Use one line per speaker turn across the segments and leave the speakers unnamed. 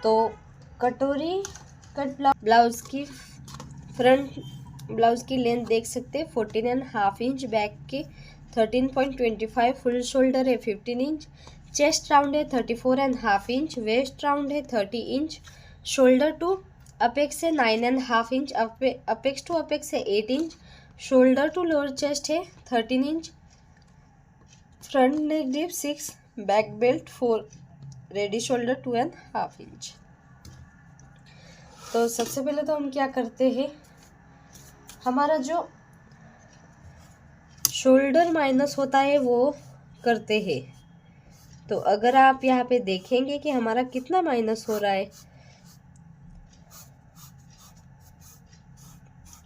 तो कटोरी cut blouse की फ्रंट ब्लाउज की लेंथ देख सकते हैं 14.5 इंच, बैक के 13.25, फुल शोल्डर है 15 इंच, चेस्ट राउंड है 34.5 इंच, वेस्ट राउंड है 30 इंच, शोल्डर टू अपेक्स है 9.5 इंच, अपेक्स टू अपेक्स है 8 inch, shoulder to lower chest है 13 inch, front neck deep 6, back belt 4, ready shoulder 2.5 inch. तो सबसे पहले तो हम क्या करते हैं, हमारा जो शोल्डर माइनस होता है वो करते हैं। तो अगर आप यहाँ पे देखेंगे कि हमारा कितना माइनस हो रहा है,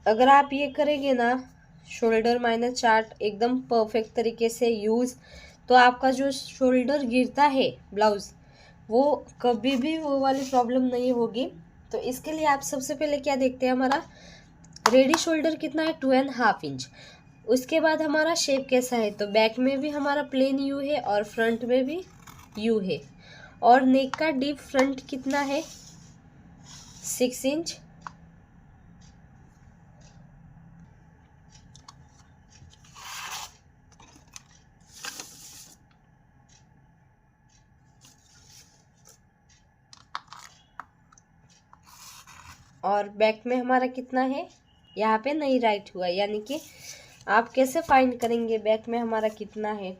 अगर आप ये करेंगे ना शोल्डर माइनस चार्ट एकदम परफेक्ट तरीके से यूज़, तो आपका जो शोल्डर गिरता है ब्लाउज, वो कभी भी वो वाली प्रॉब्लम नहीं होगी। तो इसके लिए आप सबसे पहले क्या देखते हैं, हमारा रेडी शोल्डर कितना है 2.5 इंच। उसके बाद हमारा शेप कैसा है, तो बैक में भी हमारा प्लेन यू है और फ्रंट में भी यू है, और नेक का डीप फ्रंट कितना है 6 इंच, और बैक में हमारा कितना है, यहाँ पे नहीं राइट हुआ, यानी कि आप कैसे फाइंड करेंगे बैक में हमारा कितना है।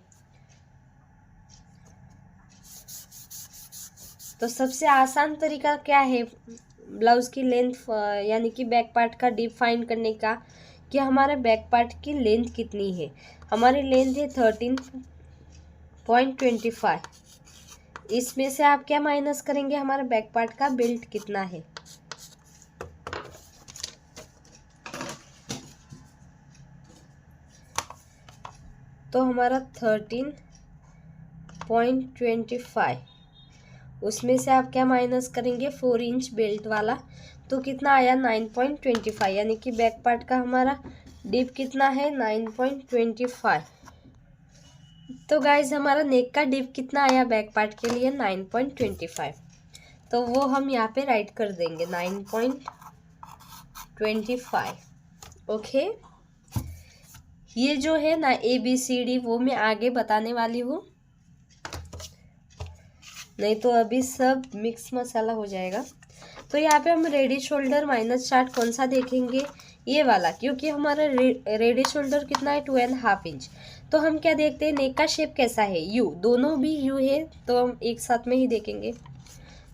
तो सबसे आसान तरीका क्या है ब्लाउज की लेंथ यानी कि बैक पार्ट का डीप फाइंड करने का, कि हमारे बैक पार्ट की लेंथ कितनी है। हमारी लेंथ है 13.25, इसमें से आप क्या माइनस करेंगे, हमारे बैक पार्ट का बेल्ट कितना है। तो हमारा 13.25, उसमें से आप क्या माइनस करेंगे 4 इंच बेल्ट वाला, तो कितना आया 9.25, यानी कि बैक पार्ट का हमारा डीप कितना है 9.25। तो गाइज हमारा नेक का डीप कितना आया बैक पार्ट के लिए 9.25, तो वो हम यहाँ पे राइट कर देंगे 9.25। ओके, ये जो है ना ABCD वो मैं आगे बताने वाली हूँ, नहीं तो अभी सब मिक्स मसाला हो जाएगा। तो यहाँ पे हम रेडी शोल्डर माइनस चार्ट कौन सा देखेंगे, ये वाला, क्योंकि हमारा रेडी शोल्डर कितना है 2.5 इंच। तो हम क्या देखते हैं, नेक का शेप कैसा है, यू, दोनों भी यू है, तो हम एक साथ में ही देखेंगे।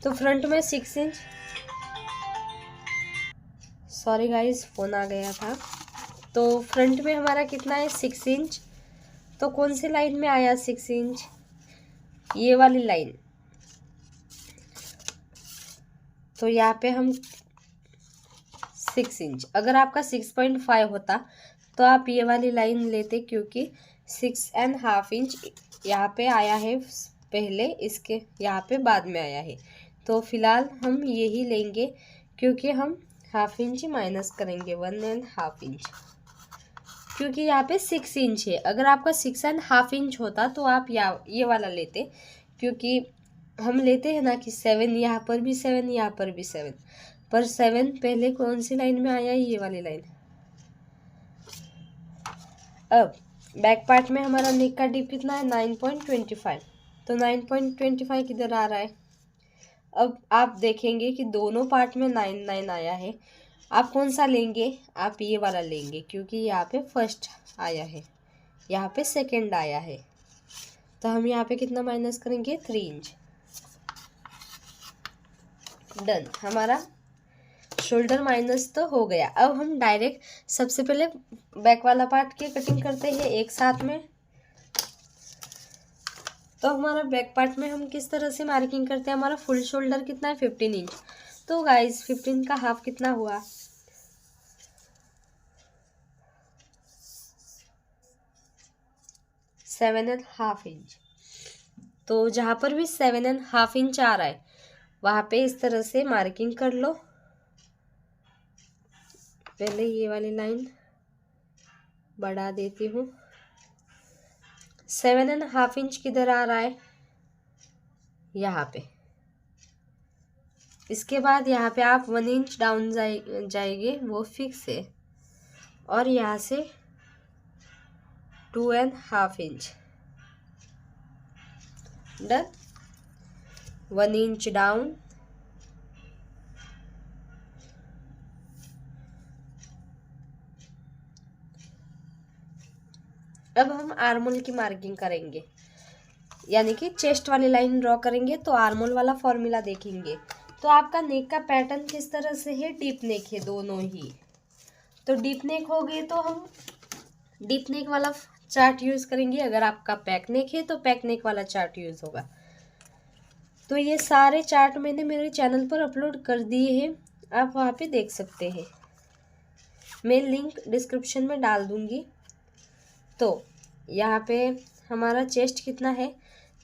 तो फ्रंट में 6 इंच, सॉरी गाइस फोन आ गया था। तो फ्रंट में हमारा कितना है 6 इंच, तो कौन सी लाइन में आया 6 इंच, ये वाली लाइन। तो यहाँ पे हम 6 इंच, अगर आपका 6.5 होता तो आप ये वाली लाइन लेते, क्योंकि 6.5 इंच यहाँ पे आया है पहले, इसके यहाँ पे बाद में आया है। तो फिलहाल हम यही लेंगे, क्योंकि हम हाफ इंच ही माइनस करेंगे 1.5 इंच, क्योंकि यहाँ पे 6 इंच है। अगर आपका 6.5 इंच होता तो आप ये वाला लेते, क्योंकि हम लेते हैं ना कि 7 यहाँ पर भी 7, यहाँ पर भी 7, पर 7 पहले कौन सी लाइन में आया, ये वाली लाइन। अब बैक पार्ट में हमारा नेक का डीप कितना है 9.25, तो 9.25 किधर आ रहा है। अब आप देखेंगे कि दोनों पार्ट में 9 आया है, आप कौन सा लेंगे, आप ये वाला लेंगे, क्योंकि यहाँ पे फर्स्ट आया है, यहाँ पे सेकंड आया है। तो हम यहाँ पे कितना माइनस करेंगे 3 इंच। डन, हमारा शोल्डर माइनस तो हो गया। अब हम डायरेक्ट सबसे पहले बैक वाला पार्ट की कटिंग करते हैं एक साथ में। तो हमारा बैक पार्ट में हम किस तरह से मार्किंग करते हैं, हमारा फुल शोल्डर कितना है 15 इंच, तो गाइस 15 का हाफ कितना हुआ 7.5 इंच। तो जहाँ पर भी 7.5 इंच आ रहा है वहाँ पे इस तरह से मार्किंग कर लो। पहले ये वाली लाइन बढ़ा देती हूँ। 7.5 इंच किधर आ रहा है, यहाँ पे। इसके बाद यहाँ पे आप 1 इंच डाउन जाएंगे, वो फिक्स है। और यहाँ से 2.5 इंच, डन। 1 इंच डाउन, अब हम आर्मोल की मार्किंग करेंगे, यानी कि चेस्ट वाली लाइन ड्रॉ करेंगे। तो आर्मोल वाला फॉर्मूला देखेंगे। तो आपका नेक का पैटर्न किस तरह से है, डीप नेक है दोनों ही। तो डीप नेक हो गए तो हम डीप नेक वाला चार्ट यूज़ करेंगे। अगर आपका पैक नेक है तो पैक नेक वाला चार्ट यूज़ होगा। तो ये सारे चार्ट मैंने मेरे चैनल पर अपलोड कर दिए हैं, आप वहाँ पे देख सकते हैं। मैं लिंक डिस्क्रिप्शन में डाल दूँगी। तो यहाँ पे हमारा चेस्ट कितना है,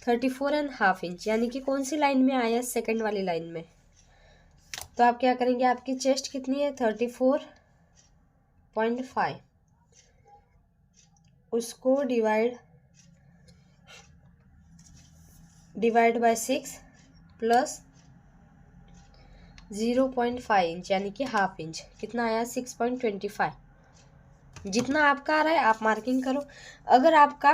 34.5 इंच, यानी कि कौन सी लाइन में आया, सेकंड वाली लाइन में। तो आप क्या करेंगे, आपकी चेस्ट कितनी है, 34.5, उसको डिवाइड बाय 6 प्लस 0.5 इंच, यानी कि हाफ इंच, कितना आया, 6.25। जितना आपका आ रहा है आप मार्किंग करो। अगर आपका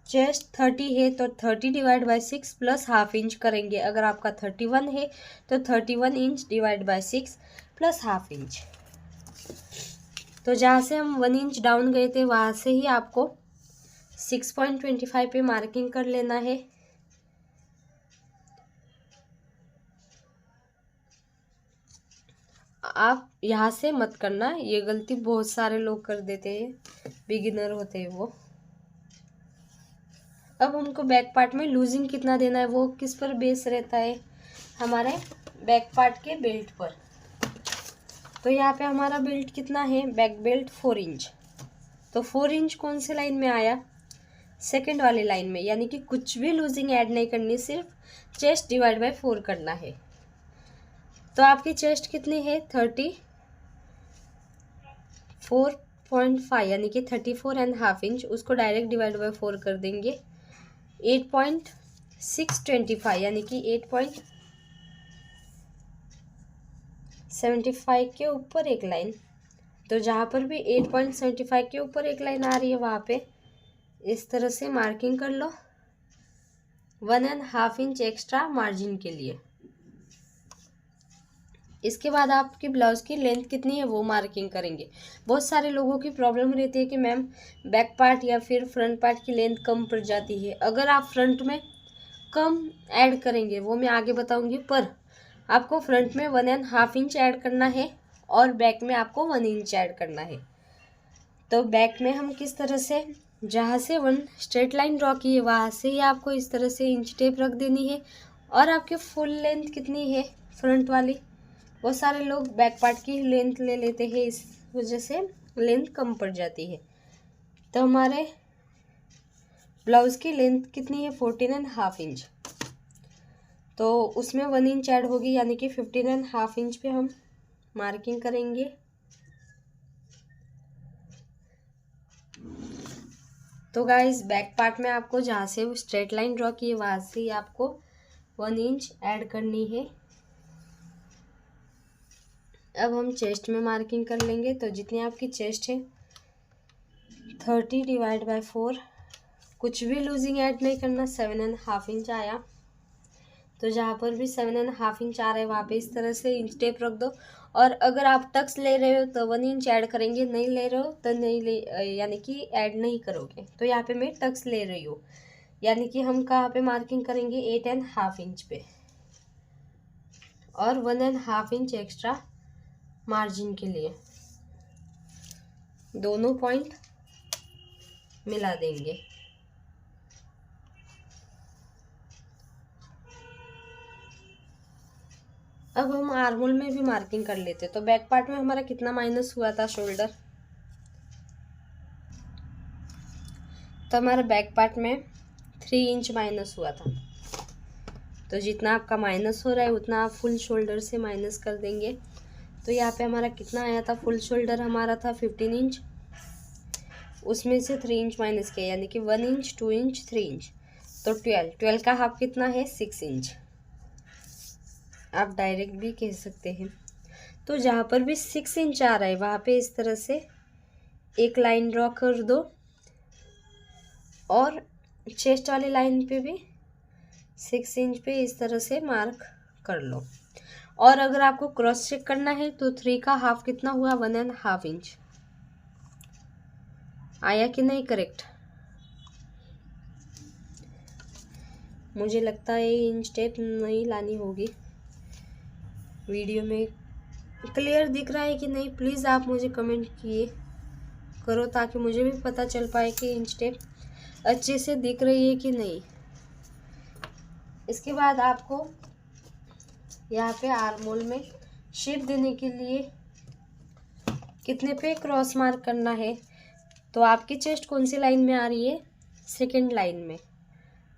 चेस्ट 30 है तो 30 divide by 6 plus half inch करेंगे। अगर आपका 31 है तो 31 inch divide by 6 plus half inch. तो जहाँ से हम 1 इंच डाउन गए थे वहाँ से ही आपको 6.25 पे मार्किंग कर लेना है। आप यहाँ से मत करना, ये गलती बहुत सारे लोग कर देते हैं, बिगिनर होते हैं वो। अब हमको बैक पार्ट में लूजिंग कितना देना है, वो किस पर बेस रहता है, हमारे बैक पार्ट के बेल्ट पर। तो यहाँ पे हमारा बेल्ट कितना है, बैक बेल्ट 4 इंच। तो 4 इंच कौन सी लाइन में आया, सेकंड वाली लाइन में, यानी कि कुछ भी लूजिंग ऐड नहीं करनी, सिर्फ चेस्ट डिवाइड बाय 4 करना है। तो आपकी चेस्ट कितनी है, 34.5, यानी कि 34.5 इंच। उसको डायरेक्ट डिवाइड बाय 4 कर देंगे, 8.625, यानी कि 8.75 के ऊपर एक लाइन। तो जहाँ पर भी 8.75 के ऊपर एक लाइन आ रही है वहाँ पे इस तरह से मार्किंग कर लो, 1.5 इंच एक्स्ट्रा मार्जिन के लिए। इसके बाद आपकी ब्लाउज की लेंथ कितनी है वो मार्किंग करेंगे। बहुत सारे लोगों की प्रॉब्लम रहती है कि मैम बैक पार्ट या फिर फ्रंट पार्ट की लेंथ कम पड़ जाती है। अगर आप फ्रंट में कम ऐड करेंगे वो मैं आगे बताऊंगी, पर आपको फ्रंट में 1.5 इंच ऐड करना है और बैक में आपको 1 इंच ऐड करना है। तो बैक में हम किस तरह से, जहाँ से 1 स्ट्रेट लाइन ड्रॉ की है वहाँ से ही आपको इस तरह से इंच टेप रख देनी है। और आपके फुल लेंथ कितनी है फ्रंट वाली, बहुत सारे लोग बैक पार्ट की लेंथ ले लेते हैं, इस वजह से लेंथ कम पड़ जाती है। तो हमारे ब्लाउज़ की लेंथ कितनी है, 14.5 इंच। तो उसमें 1 इंच ऐड होगी, यानी कि 15.5 इंच पे हम मार्किंग करेंगे। तो गाइस बैक पार्ट में आपको जहाँ से वो स्ट्रेट लाइन ड्रॉ की है वहाँ से ही आपको 1 इंच ऐड करनी है। अब हम चेस्ट में मार्किंग कर लेंगे। तो जितनी आपकी चेस्ट है 30 डिवाइड बाय 4, कुछ भी लूजिंग ऐड नहीं करना, 7.5 इंच आया। तो जहाँ पर भी 7.5 इंच आ रहा है वहाँ पे इस तरह से इंच टेप रख दो। और अगर आप टक्स ले रहे हो तो 1 इंच ऐड करेंगे, नहीं ले रहे हो तो नहीं ले, यानी कि ऐड नहीं करोगे। तो यहाँ पे मैं टक्स ले रही हूँ, यानी कि हम कहाँ पे मार्किंग करेंगे, 8.5 इंच पे, और 1.5 इंच एक्स्ट्रा मार्जिन के लिए दोनों पॉइंट मिला देंगे। अब हम आर्मोल में भी मार्किंग कर लेते। तो बैक पार्ट में हमारा कितना माइनस हुआ था शोल्डर, तो हमारा बैक पार्ट में 3 इंच माइनस हुआ था। तो जितना आपका माइनस हो रहा है उतना आप फुल शोल्डर से माइनस कर देंगे। तो यहाँ पे हमारा कितना आया था, फुल शोल्डर हमारा था 15 इंच, उसमें से 3 इंच माइनस किया, यानी कि 1 इंच 2 इंच 3 इंच, तो 12 का हाफ कितना है, 6 इंच। आप डायरेक्ट भी कह सकते हैं। तो जहाँ पर भी 6 इंच आ रहा है वहाँ पे इस तरह से एक लाइन ड्रॉ कर दो और चेस्ट वाली लाइन पे भी 6 इंच पे इस तरह से मार्क कर लो। और अगर आपको क्रॉस चेक करना है तो 3 का हाफ कितना हुआ, 1.5 इंच। आया कि नहीं करेक्ट? मुझे लगता है इंच टेप नहीं लानी होगी। वीडियो में क्लियर दिख रहा है कि नहीं, प्लीज़ आप मुझे कमेंट किए करो ताकि मुझे भी पता चल पाए कि इंच टेप अच्छे से दिख रही है कि नहीं। इसके बाद आपको यहाँ पे आर्मोल में शेप देने के लिए कितने पे क्रॉस मार्क करना है, तो आपकी चेस्ट कौन सी लाइन में आ रही है, सेकेंड लाइन में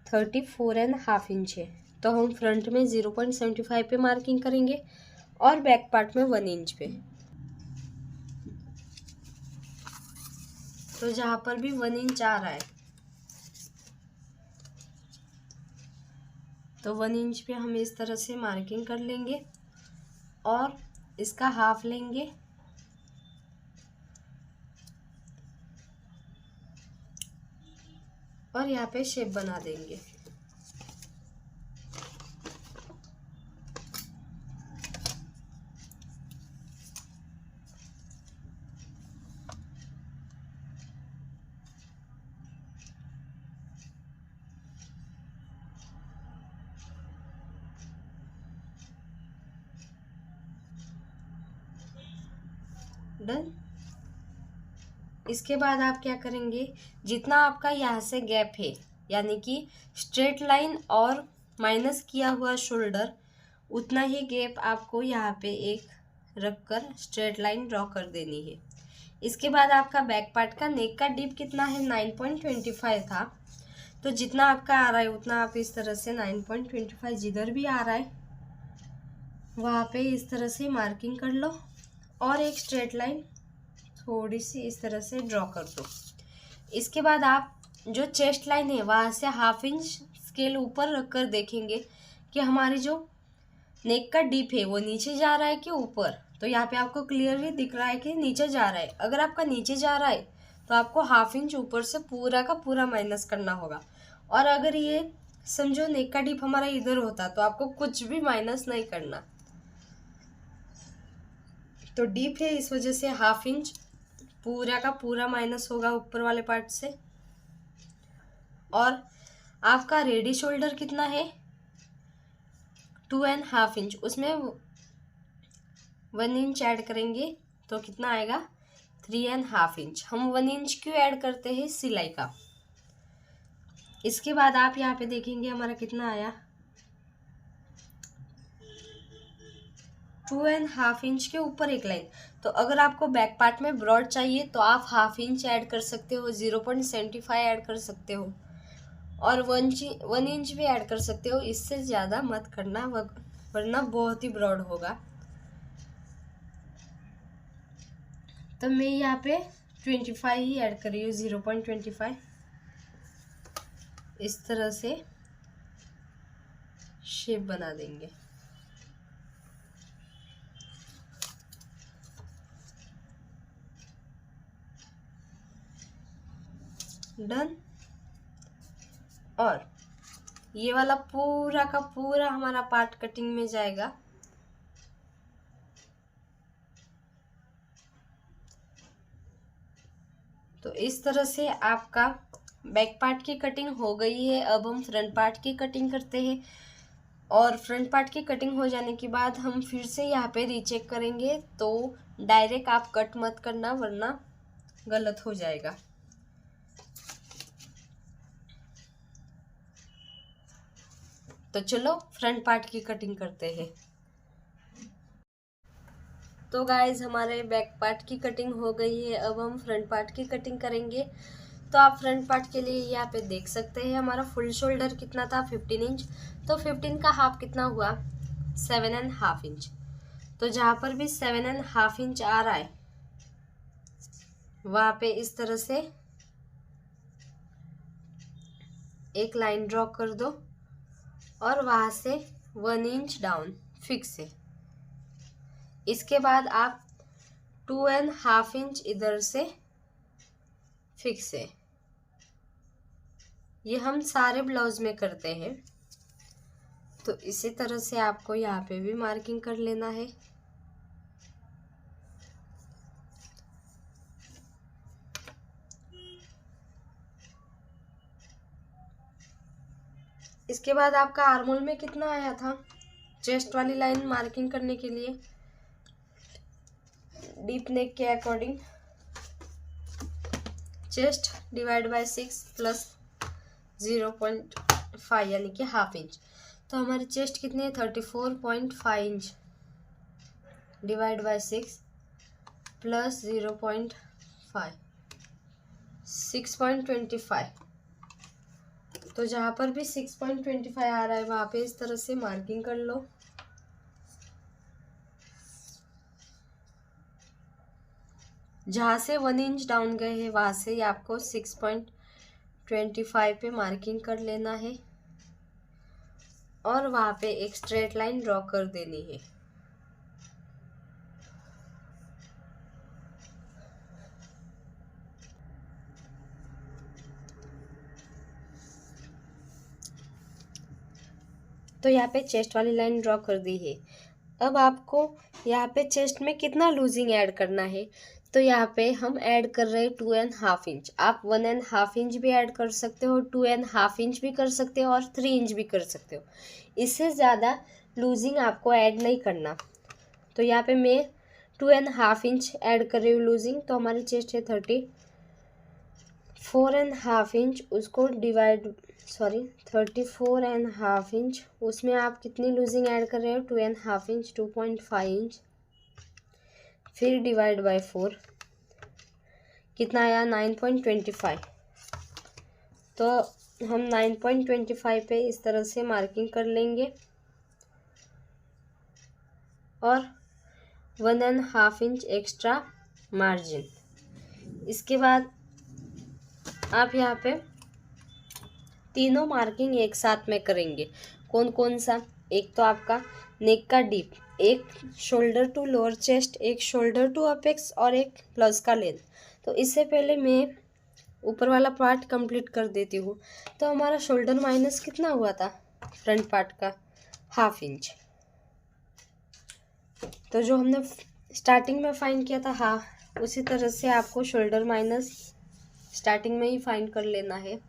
34.5 इंच है। तो हम फ्रंट में 0.75 पे मार्किंग करेंगे और बैक पार्ट में 1 इंच पे। तो जहाँ पर भी 1 इंच आ रहा है तो 1 इंच पे हम इस तरह से मार्किंग कर लेंगे और इसका हाफ लेंगे और यहाँ पे शेप बना देंगे। डन। इसके बाद आप क्या करेंगे, जितना आपका यहाँ से गैप है यानी कि स्ट्रेट लाइन और माइनस किया हुआ शोल्डर, उतना ही गैप आपको यहाँ पे एक रखकर स्ट्रेट लाइन ड्रॉ कर देनी है। इसके बाद आपका बैक पार्ट का नेक का डिप कितना है, 9.25 था। तो जितना आपका आ रहा है उतना आप इस तरह से 9.25 जिधर भी आ रहा है वहाँ पे इस तरह से मार्किंग कर लो और एक स्ट्रेट लाइन थोड़ी सी इस तरह से ड्रॉ कर दो। इसके बाद आप जो चेस्ट लाइन है वहाँ से 1/2 इंच स्केल ऊपर रखकर देखेंगे कि हमारी जो नेक का डीप है वो नीचे जा रहा है कि ऊपर। तो यहाँ पे आपको क्लियरली दिख रहा है कि नीचे जा रहा है। अगर आपका नीचे जा रहा है तो आपको 1/2 इंच ऊपर से पूरा का पूरा माइनस करना होगा। और अगर ये समझो नेक का डीप हमारा इधर होता तो आपको कुछ भी माइनस नहीं करना। तो डीप है इस वजह से 1/2 इंच पूरा का पूरा माइनस होगा ऊपर वाले पार्ट से। और आपका रेडी शोल्डर कितना है, 2.5 इंच, उसमें 1 इंच ऐड करेंगे तो कितना आएगा, 3.5 इंच। हम 1 इंच क्यों ऐड करते हैं, सिलाई का। इसके बाद आप यहाँ पे देखेंगे हमारा कितना आया, 2.5 इंच के ऊपर एक लाइन। तो अगर आपको बैक पार्ट में ब्रॉड चाहिए तो आप 1/2 इंच ऐड कर सकते हो, 0.75 ऐड कर सकते हो और 1 इंच भी ऐड कर सकते हो। इससे ज़्यादा मत करना वरना बहुत ही ब्रॉड होगा। तो मैं यहाँ पे 25 ही ऐड कर रही हूँ, 0.25। इस तरह से शेप बना देंगे। डन। और ये वाला पूरा का पूरा हमारा पार्ट कटिंग में जाएगा। तो इस तरह से आपका बैक पार्ट की कटिंग हो गई है। अब हम फ्रंट पार्ट की कटिंग करते हैं और फ्रंट पार्ट की कटिंग हो जाने के बाद हम फिर से यहाँ पे रीचेक करेंगे। तो डायरेक्ट आप कट मत करना वरना गलत हो जाएगा। तो चलो फ्रंट पार्ट की कटिंग करते हैं। तो गाइज हमारे बैक पार्ट की कटिंग हो गई है। अब हम फ्रंट पार्ट की कटिंग करेंगे। तो आप फ्रंट पार्ट के लिए यहाँ पे देख सकते हैं हमारा फुल शोल्डर कितना था, 15 इंच। तो 15 का हाफ कितना हुआ, 7.5 इंच। तो जहाँ पर भी 7.5 इंच आ रहा है वहाँ पे इस तरह से एक लाइन ड्रॉ कर दो और वहाँ से 1 इंच डाउन फिक्स है। इसके बाद आप 2.5 इंच इधर से फिक्स है। ये हम सारे ब्लाउज में करते हैं। तो इसी तरह से आपको यहाँ पे भी मार्किंग कर लेना है। इसके बाद आपका आर्मोल में कितना आया था, चेस्ट वाली लाइन मार्किंग करने के लिए डीप नेक के according chest divide by 6 plus 0.5 यानी कि हाफ इंच। तो हमारी चेस्ट कितनी है 34.5 इंच डिवाइड बाय 6 प्लस 0.5 6.25। तो जहाँ पर भी 6.25 आ रहा है वहाँ पे इस तरह से मार्किंग कर लो। जहाँ से 1 इंच डाउन गए हैं वहाँ से आपको 6.25 पे मार्किंग कर लेना है और वहाँ पे एक स्ट्रेट लाइन ड्रॉ कर देनी है। तो यहाँ पे चेस्ट वाली लाइन ड्रॉ कर दी है। अब आपको यहाँ पे चेस्ट में कितना लूजिंग ऐड करना है, तो यहाँ पे हम ऐड कर रहे हैं 2.5 इंच। आप 1.5 इंच भी ऐड कर सकते हो, 2.5 इंच भी कर सकते हो और 3 इंच भी कर सकते हो। इससे ज़्यादा लूजिंग आपको ऐड नहीं करना। तो यहाँ पे मैं 2.5 इंच ऐड कर रही हूँ लूजिंग। तो हमारी चेस्ट है 34.5 इंच, उसको 34.5 इंच, उसमें आप कितनी लूजिंग ऐड कर रहे हो 2.5 इंच, 2.5 इंच, फिर डिवाइड बाय 4 कितना आया 9.25। तो हम 9.25 पे इस तरह से मार्किंग कर लेंगे और 1.5 इंच एक्स्ट्रा मार्जिन। इसके बाद आप यहाँ पे तीनों मार्किंग एक साथ में करेंगे। कौन कौन सा, एक तो आपका नेक का डीप, एक शोल्डर टू लोअर चेस्ट, एक शोल्डर टू अपेक्स और एक प्लस का लेंथ। तो इससे पहले मैं ऊपर वाला पार्ट कंप्लीट कर देती हूँ। तो हमारा शोल्डर माइनस कितना हुआ था फ्रंट पार्ट का 1/2 इंच। तो जो हमने स्टार्टिंग में फाइंड किया था उसी तरह से आपको शोल्डर माइनस स्टार्टिंग में ही फाइंड कर लेना है।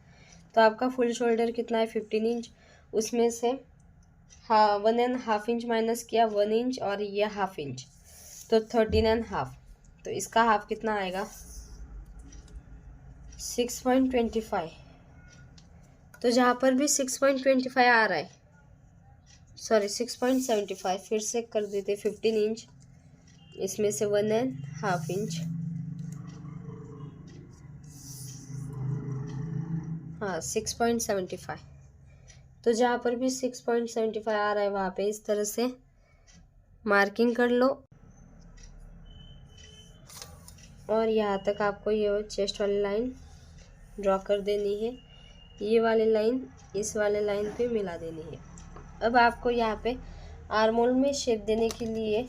तो आपका फुल शोल्डर कितना है 15 इंच, उसमें से 1.5 इंच माइनस किया 1 इंच और ये 1/2 इंच, तो 13.5। तो इसका हाफ कितना आएगा 6.25। तो जहाँ पर भी 6.25 आ रहा है, सॉरी 6.75, फिर से कर देते 15 इंच, इसमें से 1.5 इंच, हाँ 6.75। तो जहाँ पर भी 6.75 आ रहा है वहाँ पे इस तरह से मार्किंग कर लो और यहाँ तक आपको ये चेस्ट वाली लाइन ड्रॉ कर देनी है। ये वाली लाइन इस वाले लाइन पे मिला देनी है। अब आपको यहाँ पे आर्मोल में शेप देने के लिए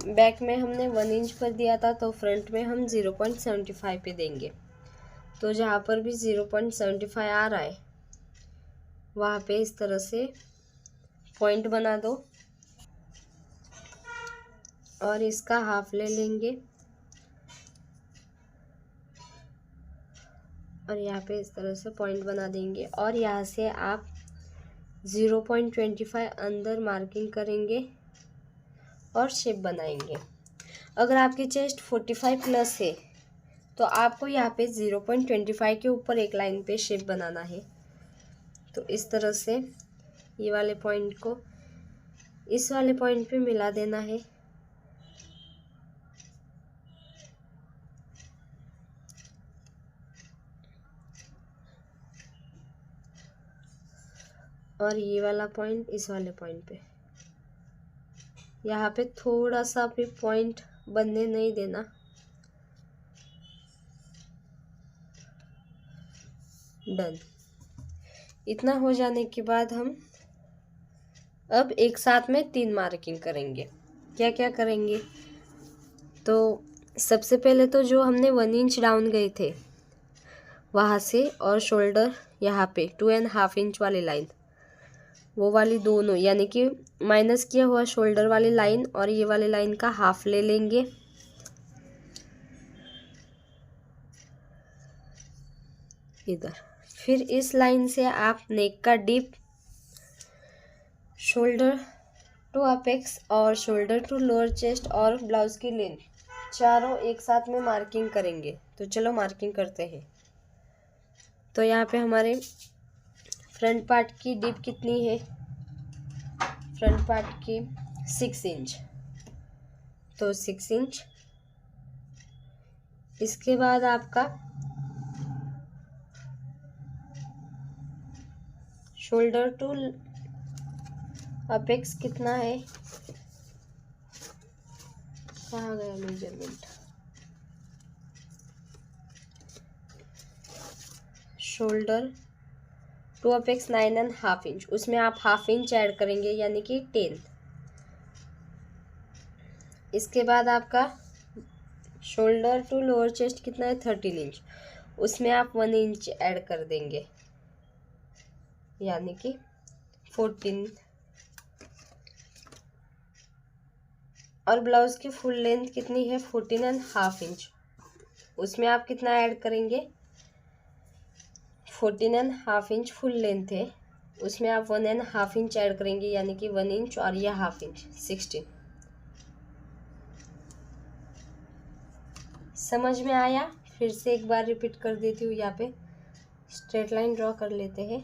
बैक में हमने 1 इंच पर दिया था, तो फ्रंट में हम 0.75 पे देंगे। तो जहाँ पर भी 0.75 आ रहा है वहाँ पे इस तरह से पॉइंट बना दो और इसका हाफ ले लेंगे और यहाँ पे इस तरह से पॉइंट बना देंगे और यहाँ से आप 0.25 अंदर मार्किंग करेंगे और शेप बनाएंगे। अगर आपकी चेस्ट 45 प्लस है तो आपको यहाँ पे 0.25 के ऊपर एक लाइन पे शेप बनाना है। तो इस तरह से ये वाले पॉइंट को इस वाले पॉइंट पे मिला देना है और ये वाला पॉइंट इस वाले पॉइंट पे, यहाँ पे थोड़ा सा भी पॉइंट बनने नहीं देना। डन। इतना हो जाने के बाद हम अब एक साथ में 3 मार्किंग करेंगे। क्या क्या करेंगे? तो सबसे पहले तो जो हमने 1 इंच डाउन गए थे वहाँ से, और शोल्डर यहाँ पे 2.5 इंच वाली लाइन, वो वाली दोनों, यानी कि माइनस किया हुआ शोल्डर वाली लाइन और ये वाली लाइन का हाफ ले लेंगे। इधर फिर इस लाइन से आप नेक का डीप, शोल्डर टू अपेक्स और शोल्डर टू लोअर चेस्ट और ब्लाउज की लेंथ चारों एक साथ में मार्किंग करेंगे। तो चलो मार्किंग करते हैं। तो यहाँ पे हमारे फ्रंट पार्ट की डीप कितनी है? फ्रंट पार्ट की 6 इंच, तो 6 इंच। इसके बाद आपका शोल्डर टू अपेक्स कितना है? कहाँ गया measurement? Shoulder to apex 9.5 inch, उसमें आप हाफ इंच ऐड करेंगे यानी कि 10। इसके बाद आपका शोल्डर टू लोअर चेस्ट कितना है? 13 इंच, उसमें आप 1 इंच ऐड कर देंगे यानी कि 14। और ब्लाउज की फुल लेंथ कितनी है? 14.5 इंच, उसमें आप कितना ऐड करेंगे? 14.5 इंच फुल लेंथ है, उसमें आप 1.5 इंच ऐड करेंगे यानी कि 1 इंच, और यह हाफ इंच 16। समझ में आया? फिर से एक बार रिपीट कर देती हूँ। यहाँ पे स्ट्रेट लाइन ड्रॉ कर लेते हैं।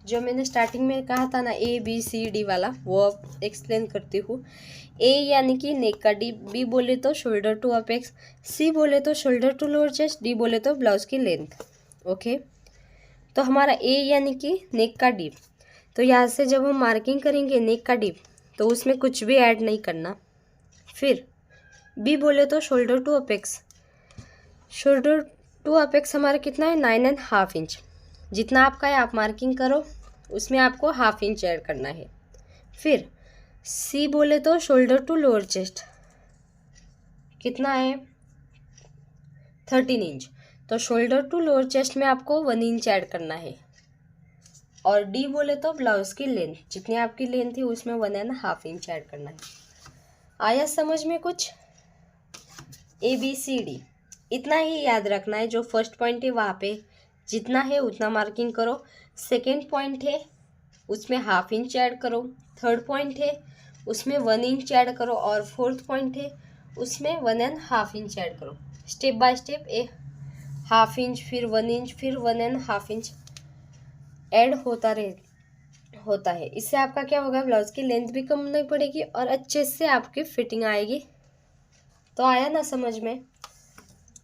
जो मैंने स्टार्टिंग में कहा था ना ABCD वाला, वो अब एक्सप्लेन करती हूँ। A यानी कि नेक का डीप, B बोले तो शोल्डर टू अपेक्स, C बोले तो shoulder to lower chest, D बोले तो ब्लाउज की लेंथ। ओके, तो हमारा A यानी कि नेक का डीप, तो यहाँ से जब हम मार्किंग करेंगे नेक का डीप तो उसमें कुछ भी ऐड नहीं करना। फिर B बोले तो shoulder to apex, shoulder to apex हमारा कितना है? 9.5 इंच। जितना आपका है आप मार्किंग करो, उसमें आपको हाफ इंच ऐड करना है। फिर C बोले तो शोल्डर टू लोअर चेस्ट कितना है? 13 इंच, तो शोल्डर टू लोअर चेस्ट में आपको 1 इंच ऐड करना है। और D बोले तो ब्लाउज की लेंथ, जितनी आपकी लेंथ है उसमें 1.5 इंच ऐड करना है। आया समझ में कुछ? ABCD इतना ही याद रखना है। जो फर्स्ट पॉइंट है वहाँ पे जितना है उतना मार्किंग करो, सेकेंड पॉइंट है उसमें हाफ इंच ऐड करो, थर्ड पॉइंट है उसमें 1 इंच ऐड करो, और फोर्थ पॉइंट है उसमें 1.5 इंच ऐड करो। Step by step half inch, फिर 1 इंच, फिर 1.5 इंच ऐड होता है। इससे आपका क्या होगा? ब्लाउज की लेंथ भी कम नहीं पड़ेगी और अच्छे से आपकी फिटिंग आएगी। तो आया ना समझ में?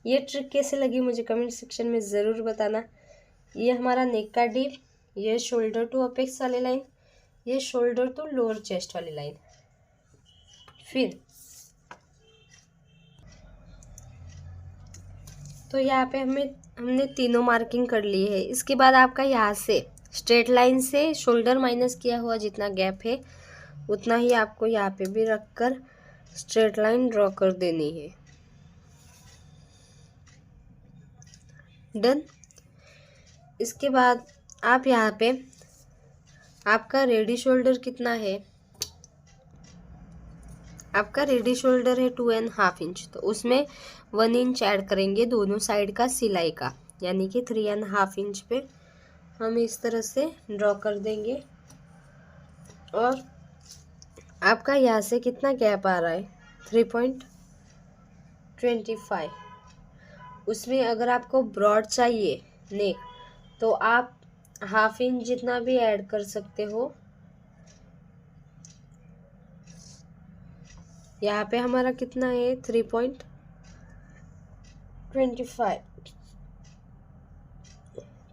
ये ट्रिक कैसे लगी मुझे कमेंट सेक्शन में ज़रूर बताना। ये हमारा नेक का डीप, ये शोल्डर टू अपेक्स वाली लाइन, ये शोल्डर टू लोअर चेस्ट वाली लाइन। फिर तो यहाँ पे हमने तीनों मार्किंग कर ली है। इसके बाद आपका यहाँ से स्ट्रेट लाइन से शोल्डर माइनस किया हुआ जितना गैप है उतना ही आपको यहाँ पे भी रखकर स्ट्रेट लाइन ड्रॉ कर देनी है। डन। इसके बाद आप यहाँ पे आपका रेडी शोल्डर कितना है? आपका रेडी शोल्डर है 2.5 इंच, तो उसमें 1 इंच ऐड करेंगे दोनों साइड का सिलाई का, यानी कि 3.5 इंच पे हम इस तरह से ड्रॉ कर देंगे। और आपका यहाँ से कितना गैप आ रहा है? 3.25। उसमें अगर आपको ब्रॉड चाहिए नेक तो आप हाफ इंच जितना भी ऐड कर सकते हो। यहाँ पे हमारा कितना है? 3.25,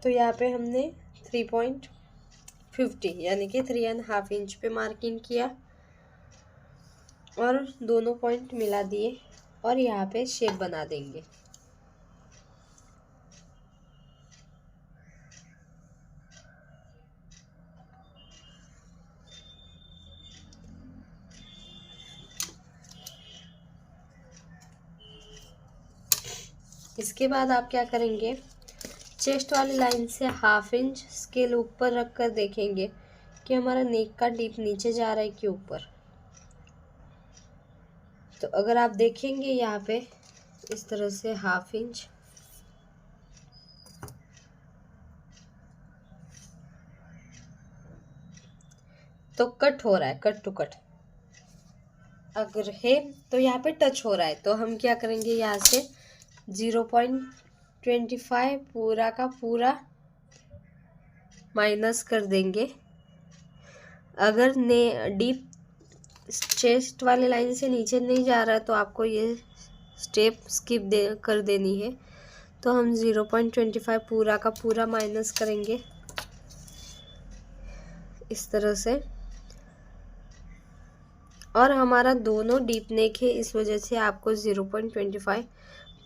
तो यहाँ पे हमने 3.50 यानी कि 3.5 इंच पे मार्किंग किया और दोनों पॉइंट मिला दिए और यहाँ पे शेप बना देंगे। इसके बाद आप क्या करेंगे, चेस्ट वाली लाइन से 1/2 इंच स्केल ऊपर रख कर देखेंगे कि हमारा नेक का डीप नीचे जा रहा है कि ऊपर। तो अगर आप देखेंगे यहाँ पे इस तरह से 1/2 इंच, तो कट हो रहा है, कट टू कट अगर है तो यहाँ पे टच हो रहा है, तो हम क्या करेंगे, यहाँ से 0.25 पूरा का पूरा माइनस कर देंगे। अगर ने डीप चेस्ट वाले लाइन से नीचे नहीं जा रहा है तो आपको ये स्टेप स्किप कर देनी है। तो हम 0.25 पूरा का पूरा माइनस करेंगे इस तरह से। और हमारा दोनों डीप नेक है, इस वजह से आपको 0.25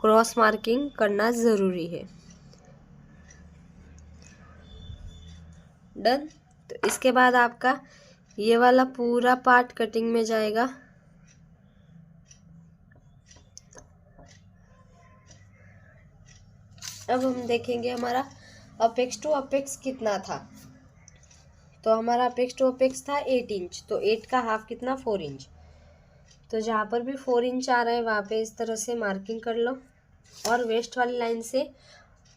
क्रॉस मार्किंग करना ज़रूरी है। डन। तो इसके बाद आपका ये वाला पूरा पार्ट कटिंग में जाएगा। अब हम देखेंगे हमारा अपेक्स टू अपेक्स कितना था। तो हमारा अपेक्स टू अपेक्स था 8 इंच, तो 8 का हाफ कितना, 4 इंच। तो जहाँ पर भी 4 इंच आ रहा है वहाँ पे इस तरह से मार्किंग कर लो और वेस्ट वाली लाइन से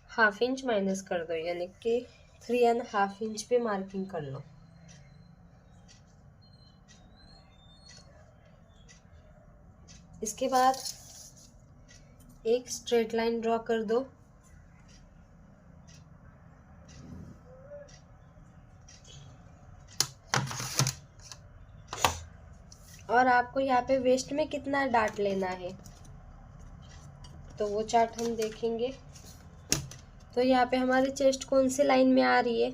1/2 इंच माइनस कर दो, यानी कि 3.5 इंच पे मार्किंग कर लो। इसके बाद एक स्ट्रेट लाइन ड्रॉ कर दो और आपको यहाँ पे वेस्ट में कितना डाट लेना है तो वो चार्ट हम देखेंगे। तो यहाँ पे हमारी चेस्ट कौन सी लाइन में आ रही है,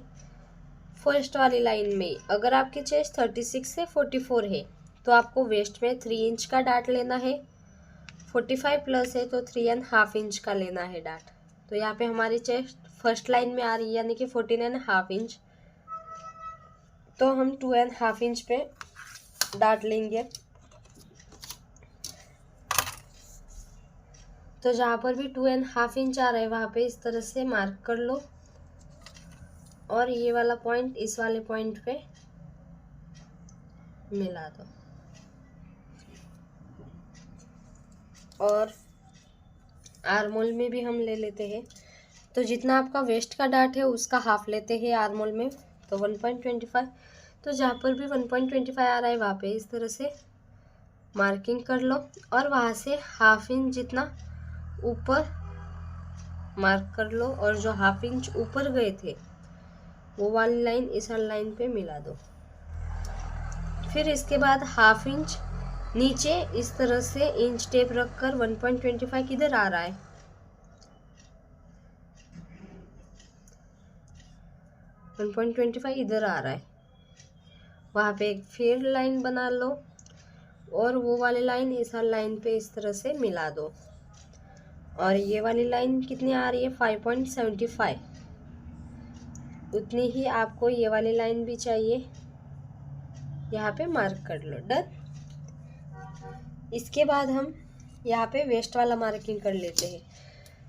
फर्स्ट वाली लाइन में। अगर आपकी चेस्ट 36 से 44 है तो आपको वेस्ट में 3 इंच का डाट लेना है, 45 प्लस है तो 3.5 इंच का लेना है डाट। तो यहाँ पे हमारी चेस्ट फर्स्ट लाइन में आ रही है यानी कि 14.5 इंच, तो हम 2.5 इंच पे डाट लेंगे। तो जहाँ पर भी 2.5 इंच आ रहा है वहाँ पे इस तरह से मार्क कर लो और ये वाला पॉइंट इस वाले पॉइंट पे मिला दो। और आर्मोल में भी हम ले लेते हैं, तो जितना आपका वेस्ट का डाट है उसका हाफ लेते हैं आर्मोल में, तो 1.25। तो जहाँ पर भी 1.25 आ रहा है वहाँ पे इस तरह से मार्किंग कर लो और वहाँ से 1/2 इंच जितना ऊपर मार्क कर लो और जो 1/2 इंच ऊपर गए थे वो वाली लाइन इस वाली लाइन पे मिला दो। फिर इसके बाद 1/2 इंच नीचे इस तरह से इंच टेप रखकर 1.25 किधर आ रहा है, इधर आ रहा है, वहाँ पे एक फिर लाइन बना लो और वो वाली लाइन इस वाली लाइन पे इस तरह से मिला दो। और ये वाली लाइन कितनी आ रही है, 5.75, उतनी ही आपको ये वाली लाइन भी चाहिए, यहाँ पे मार्क कर लो। डन। इसके बाद हम यहाँ पे वेस्ट वाला मार्किंग कर लेते हैं।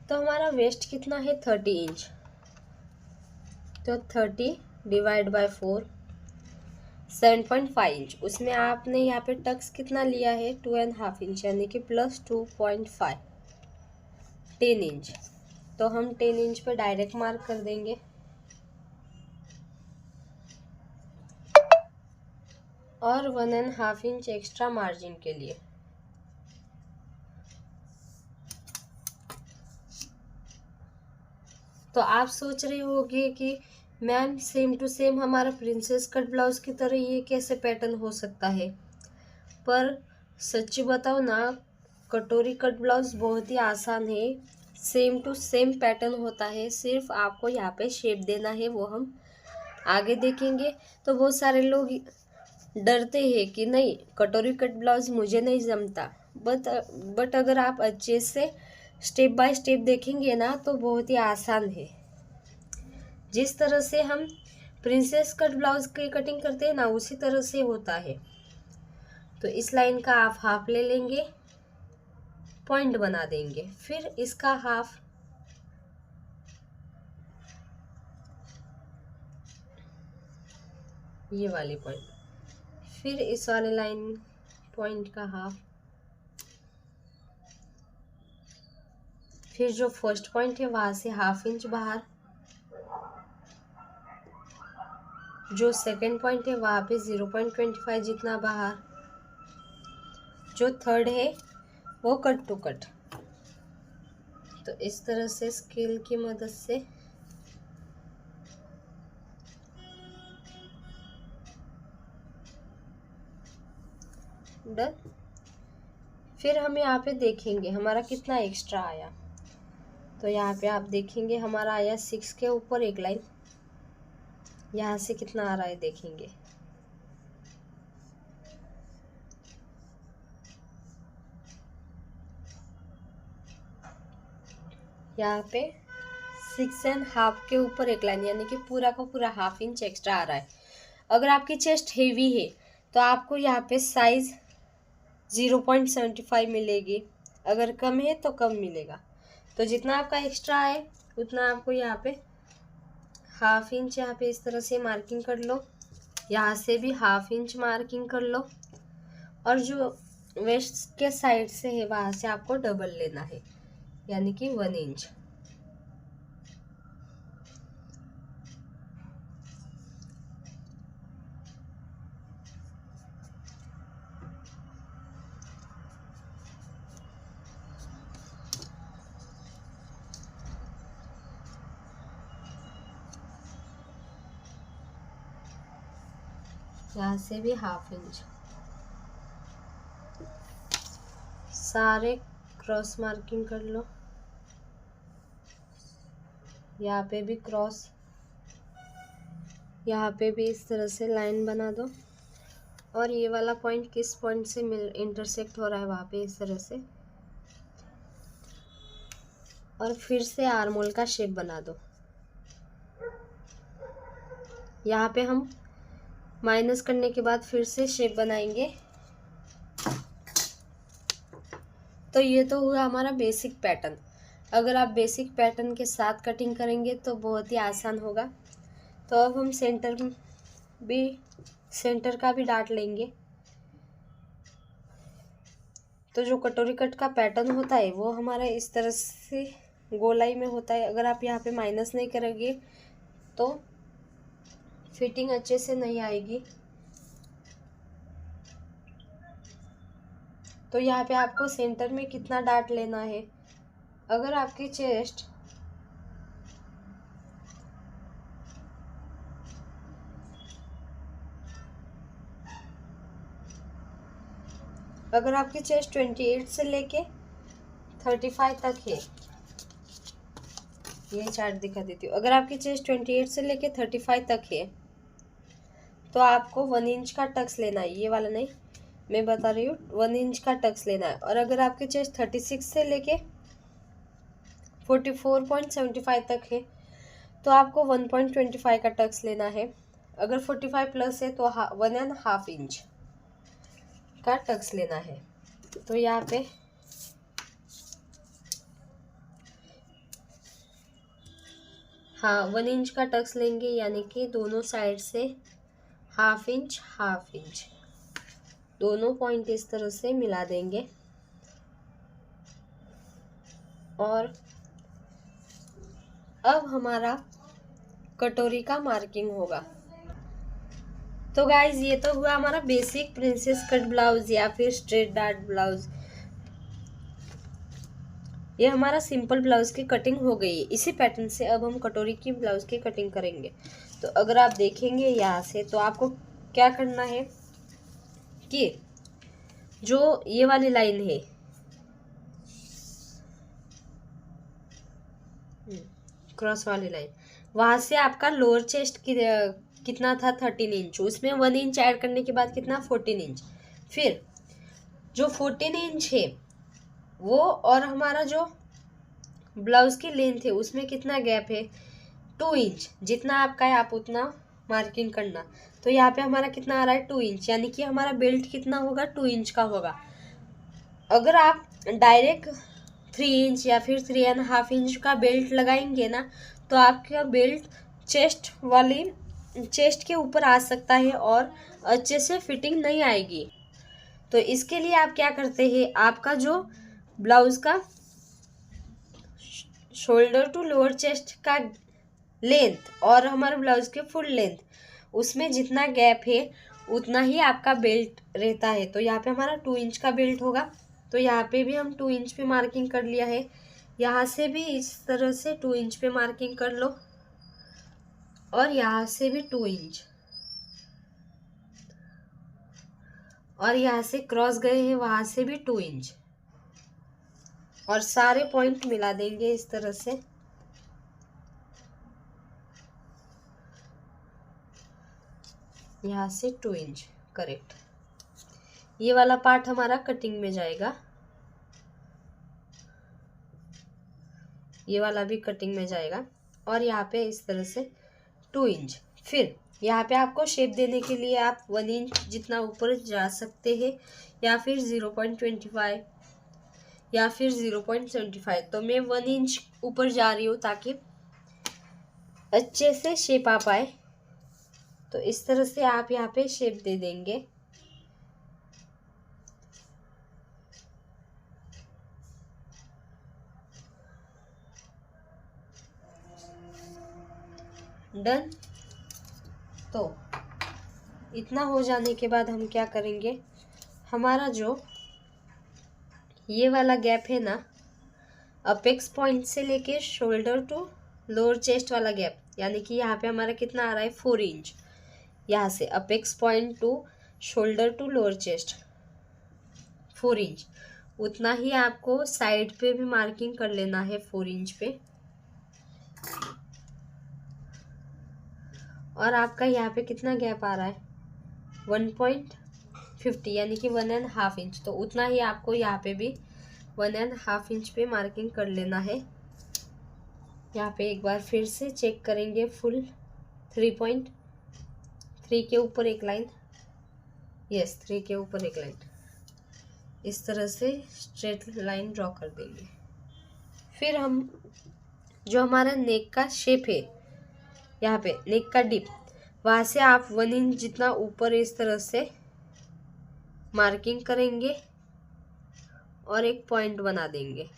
तो हमारा वेस्ट कितना है, 30 इंच, तो 30 डिवाइड बाय 4 7.5 इंच। उसमें आपने यहाँ पे टक्स कितना लिया है, 2.5 इंच, यानी कि प्लस 2.5 10 इंच। तो हम 10 इंच पे डायरेक्ट मार्क कर देंगे और 1.5 इंच एक्स्ट्रा मार्जिन के लिए। तो आप सोच रहे होंगे कि मैम सेम टू सेम हमारा प्रिंसेस कट ब्लाउज की तरह ये कैसे पैटर्न हो सकता है, पर सच्ची बताओ ना, कटोरी कट ब्लाउज बहुत ही आसान है, सेम टू सेम पैटर्न होता है, सिर्फ आपको यहाँ पे शेप देना है, वो हम आगे देखेंगे। तो बहुत सारे लोग डरते हैं कि नहीं कटोरी कट ब्लाउज मुझे नहीं जमता, बट अगर आप अच्छे से स्टेप बाय स्टेप देखेंगे ना तो बहुत ही आसान है। जिस तरह से हम प्रिंसेस कट ब्लाउज की कटिंग करते हैं ना उसी तरह से होता है। तो इस लाइन का आप हाफ ले लेंगे, पॉइंट बना देंगे, फिर इसका हाफ ये वाली पॉइंट, फिर इस वाले लाइन पॉइंट का हाफ, फिर जो फर्स्ट पॉइंट है वहां से हाफ इंच बाहर, जो सेकंड पॉइंट है वहां पे 0.25 जितना बाहर, जो थर्ड है वो कट टू कट। तो इस तरह से स्केल की मदद से डन। फिर हम यहाँ पे देखेंगे हमारा कितना एक्स्ट्रा आया। तो यहाँ पे आप देखेंगे हमारा आया 6 के ऊपर एक लाइन, यहाँ से कितना आ रहा है देखेंगे, यहाँ पे 6.5 के ऊपर एक लाइन, यानी कि पूरा का पूरा हाफ इंच एक्स्ट्रा आ रहा है। अगर आपकी चेस्ट हेवी है तो आपको यहाँ पे साइज 0.75 मिलेगी, अगर कम है तो कम मिलेगा। तो जितना आपका एक्स्ट्रा है उतना आपको यहाँ पे हाफ इंच यहाँ पे इस तरह से मार्किंग कर लो, यहाँ से भी हाफ इंच मार्किंग कर लो, और जो वेस्ट के साइड से है वहाँ से आपको डबल लेना है, यानी कि 1 इंच। यहाँ से भी हाफ इंच, सारे क्रॉस मार्किंग कर लो, यहाँ पे भी क्रॉस, यहाँ पे भी इस तरह से लाइन बना दो, और ये वाला पॉइंट किस पॉइंट से इंटरसेक्ट हो रहा है वहाँ पे इस तरह से, और फिर से आर्मोल का शेप बना दो। यहाँ पे हम माइनस करने के बाद फिर से शेप बनाएंगे। तो ये तो हुआ हमारा बेसिक पैटर्न। अगर आप बेसिक पैटर्न के साथ कटिंग करेंगे तो बहुत ही आसान होगा। तो अब हम सेंटर का भी डाट लेंगे। तो जो कटोरी कट का पैटर्न होता है वो हमारा इस तरह से गोलाई में होता है। अगर आप यहाँ पे माइनस नहीं करेंगे तो फिटिंग अच्छे से नहीं आएगी। तो यहाँ पे आपको सेंटर में कितना डाट लेना है, अगर आपकी चेस्ट अगर आपकी चेस्ट 28 से लेके 35 तक है, ये चार्ट दिखा देती हूँ। अगर आपकी चेस्ट 28 से लेके 35 तक है तो आपको 1 इंच का टक्स लेना है। ये वाला नहीं, मैं बता रही हूँ, 1 इंच का टक्स लेना है। और अगर आपकी चेस्ट 36 से लेके 44.75 तक है तो आपको 1.25 का टक्स लेना है। अगर 45 प्लस है तो 1.5 इंच का टक्स लेना है। तो यहाँ पे हाँ 1 इंच का टक्स लेंगे, यानी कि दोनों साइड से हाफ इंच दोनों पॉइंट इस तरह से मिला देंगे। और अब हमारा कटोरी का मार्किंग होगा। तो गाइज ये तो हुआ हमारा बेसिक प्रिंसेस कट ब्लाउज या फिर स्ट्रेट डार्ट ब्लाउज। ये हमारा सिंपल ब्लाउज की कटिंग हो गई है। इसी पैटर्न से अब हम कटोरी की ब्लाउज की कटिंग करेंगे। तो अगर आप देखेंगे यहाँ से तो आपको क्या करना है कि जो ये वाली लाइन है क्रॉस वाली लाइन, वहां से आपका लोअर चेस्ट की कितना था 13 इंच, उसमें 1 इंच ऐड करने के बाद कितना 14 इंच। फिर जो 14 इंच है वो और हमारा जो ब्लाउज की लेंथ है उसमें कितना गैप है 2 इंच। जितना आपका है आप उतना मार्किंग करना। तो यहाँ पे हमारा कितना आ रहा है 2 इंच, यानी कि हमारा बेल्ट कितना होगा 2 इंच का होगा। अगर आप डायरेक्ट 3 इंच या फिर 3.5 इंच का बेल्ट लगाएंगे ना तो आपका बेल्ट चेस्ट वाली चेस्ट के ऊपर आ सकता है और अच्छे से फिटिंग नहीं आएगी। तो इसके लिए आप क्या करते हैं, आपका जो ब्लाउज का शोल्डर टू लोअर चेस्ट का लेंथ और हमारे ब्लाउज के फुल लेंथ, उसमें जितना गैप है उतना ही आपका बेल्ट रहता है। तो यहाँ पे हमारा 2 इंच का बेल्ट होगा। तो यहाँ पे भी हम 2 इंच पे मार्किंग कर लिया है। यहाँ से भी इस तरह से 2 इंच पे मार्किंग कर लो और यहाँ से भी 2 इंच, और यहाँ से क्रॉस गए हैं वहाँ से भी 2 इंच, और सारे पॉइंट मिला देंगे इस तरह से। यहाँ से 2 इंच करेक्ट। ये वाला पार्ट हमारा कटिंग में जाएगा, ये वाला भी कटिंग में जाएगा, और यहाँ पे इस तरह से 2 इंच। फिर यहाँ पे आपको शेप देने के लिए आप 1 इंच जितना ऊपर जा सकते हैं, या फिर 0.25 या फिर 0.75। तो मैं 1 इंच ऊपर जा रही हूँ ताकि अच्छे से शेप आ पाए। तो इस तरह से आप यहाँ पे शेप दे देंगे। डन। तो इतना हो जाने के बाद हम क्या करेंगे, हमारा जो ये वाला गैप है ना, अपेक्स पॉइंट से लेके शोल्डर टू लोअर चेस्ट वाला गैप, यानी कि यहाँ पे हमारा कितना आ रहा है 4 इंच। यहाँ से apex point to shoulder to lower chest 4 inch, उतना ही आपको साइड पे भी मार्किंग कर लेना है 4 इंच पे। और आपका यहाँ पे कितना गैप आ रहा है 1.50, यानी कि 1.5 इंच। तो उतना ही आपको यहाँ पे भी 1.5 इंच पे मार्किंग कर लेना है। यहाँ पे एक बार फिर से चेक करेंगे, फुल 3.3 के ऊपर एक लाइन, यस 3 के ऊपर एक लाइन, इस तरह से स्ट्रेट लाइन ड्रॉ कर देंगे। फिर हम जो हमारा नेक का शेप है, यहाँ पे नेक का डिप, वहाँ से आप 1 इंच जितना ऊपर इस तरह से मार्किंग करेंगे और एक पॉइंट बना देंगे,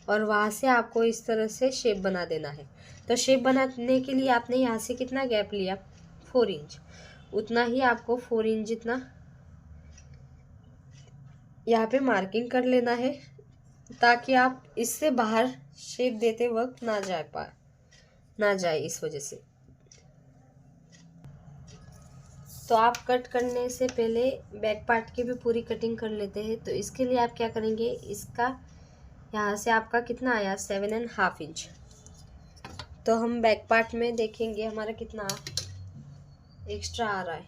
और वहाँ से आपको इस तरह से शेप बना देना है। तो शेप बनाने के लिए आपने यहाँ से कितना गैप लिया 4 इंच, उतना ही आपको 4 इंच जितना यहाँ पे मार्किंग कर लेना है, ताकि आप इससे बाहर शेप देते वक्त ना जाए इस वजह से। तो आप कट करने से पहले बैक पार्ट की भी पूरी कटिंग कर लेते हैं। तो इसके लिए आप क्या करेंगे, इसका यहाँ से आपका कितना आया 7.5 इंच। तो हम बैक पार्ट में देखेंगे हमारा कितना एक्स्ट्रा आ रहा है।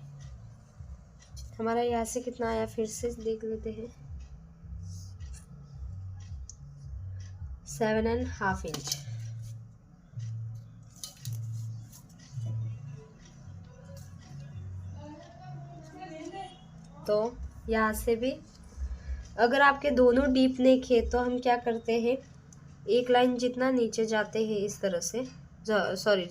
हमारा यहाँ से कितना आया फिर से देख लेते हैं, 7.5 इंच। तो यहाँ से भी अगर आपके दोनों डीप नेक है तो हम क्या करते हैं, एक लाइन जितना नीचे जाते हैं इस तरह से, सॉरी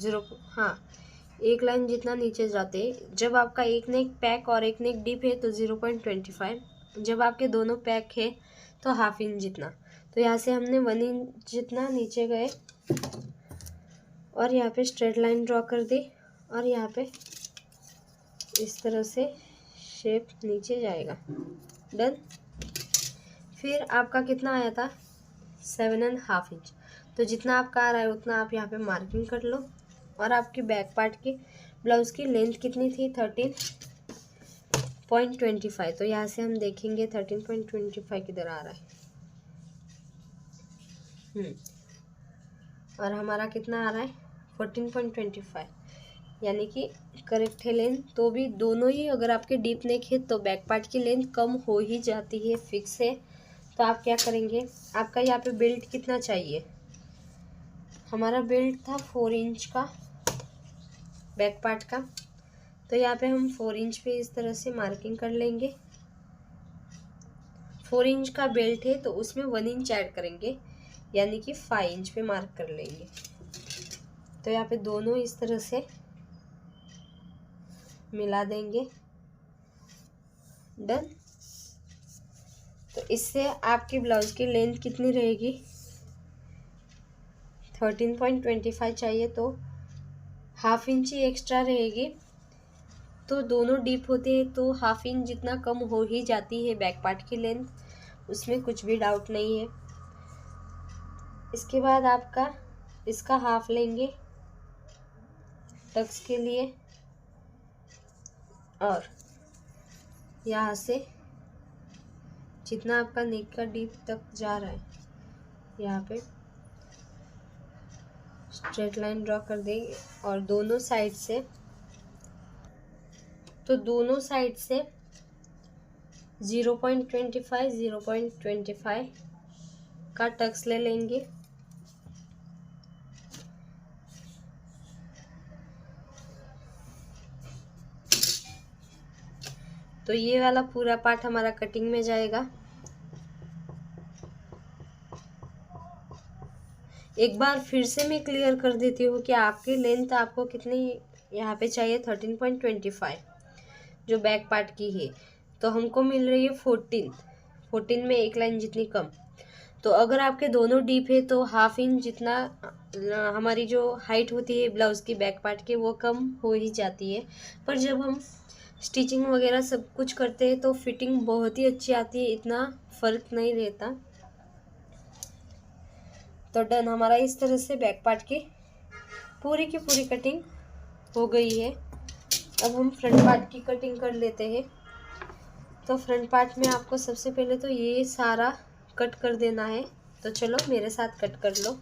एक लाइन जितना नीचे जाते हैं। जब आपका एक नेक पैक और एक नेक डीप है तो 0.25, जब आपके दोनों पैक है तो 1/2 इंच जितना। तो यहाँ से हमने 1 इंच जितना नीचे गए और यहाँ पे स्ट्रेट लाइन ड्रॉ कर दी, और यहाँ पे इस तरह से शेप नीचे जाएगा। डन। फिर आपका कितना आया था 7.5 इंच। तो जितना आपका आ रहा है उतना आप यहाँ पे मार्किंग कर लो। और आपकी बैक पार्ट की ब्लाउज़ की लेंथ कितनी थी 13.25। तो यहाँ से हम देखेंगे 13.25 किधर आ रहा है। और हमारा कितना आ रहा है 14.25, यानी कि करेक्ट है लेंथ। तो भी दोनों ही अगर आपके डीप नेक है तो बैक पार्ट की लेंथ कम हो ही जाती है, फिक्स है। तो आप क्या करेंगे, आपका यहाँ पे बेल्ट कितना चाहिए, हमारा बेल्ट था 4 इंच का बैक पार्ट का। तो यहाँ पे हम 4 इंच पे इस तरह से मार्किंग कर लेंगे। 4 इंच का बेल्ट है तो उसमें 1 इंच ऐड करेंगे, यानी कि 5 इंच पे मार्क कर लेंगे। तो यहाँ पे दोनों इस तरह से मिला देंगे। डन। तो इससे आपकी ब्लाउज की लेंथ कितनी रहेगी, 13.25 चाहिए तो हाफ इंच ही एक्स्ट्रा रहेगी। तो दोनों डीप होते हैं तो हाफ इंच जितना कम हो ही जाती है बैक पार्ट की लेंथ, उसमें कुछ भी डाउट नहीं है। इसके बाद आपका इसका हाफ लेंगे टक्स के लिए, और यहाँ से जितना आपका नेक का डीप तक जा रहा है यहाँ पे स्ट्रेट लाइन ड्रॉ कर देंगे। और दोनों साइड से, तो दोनों साइड से 0.25 का टक्स ले लेंगे। तो ये वाला पूरा पार्ट हमारा कटिंग में जाएगा। एक बार फिर से मैं क्लियर कर देती हूँ कि आपकी लेंथ आपको कितनी यहाँ पे चाहिए, 13.25 जो बैक पार्ट की है, तो हमको मिल रही है 14 में एक लाइन जितनी कम। तो अगर आपके दोनों डीप है तो हाफ इंच जितना हमारी जो हाइट होती है ब्लाउज़ की बैक पार्ट की वो कम हो ही जाती है। पर जब हम स्टिचिंग वगैरह सब कुछ करते हैं तो फिटिंग बहुत ही अच्छी आती है, इतना फ़र्क नहीं रहता। तो डन, हमारा इस तरह से बैक पार्ट की पूरी कटिंग हो गई है। अब हम फ्रंट पार्ट की कटिंग कर लेते हैं। तो फ्रंट पार्ट में आपको सबसे पहले तो ये सारा कट कर देना है। तो चलो मेरे साथ कट कर लो।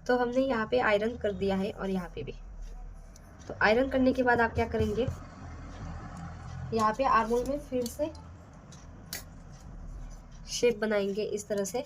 तो हमने यहाँ पे आयरन कर दिया है और यहाँ पे भी। तो आयरन करने के बाद आप क्या करेंगे, यहाँ पे आर्मोल में फिर से शेप बनाएंगे इस तरह से।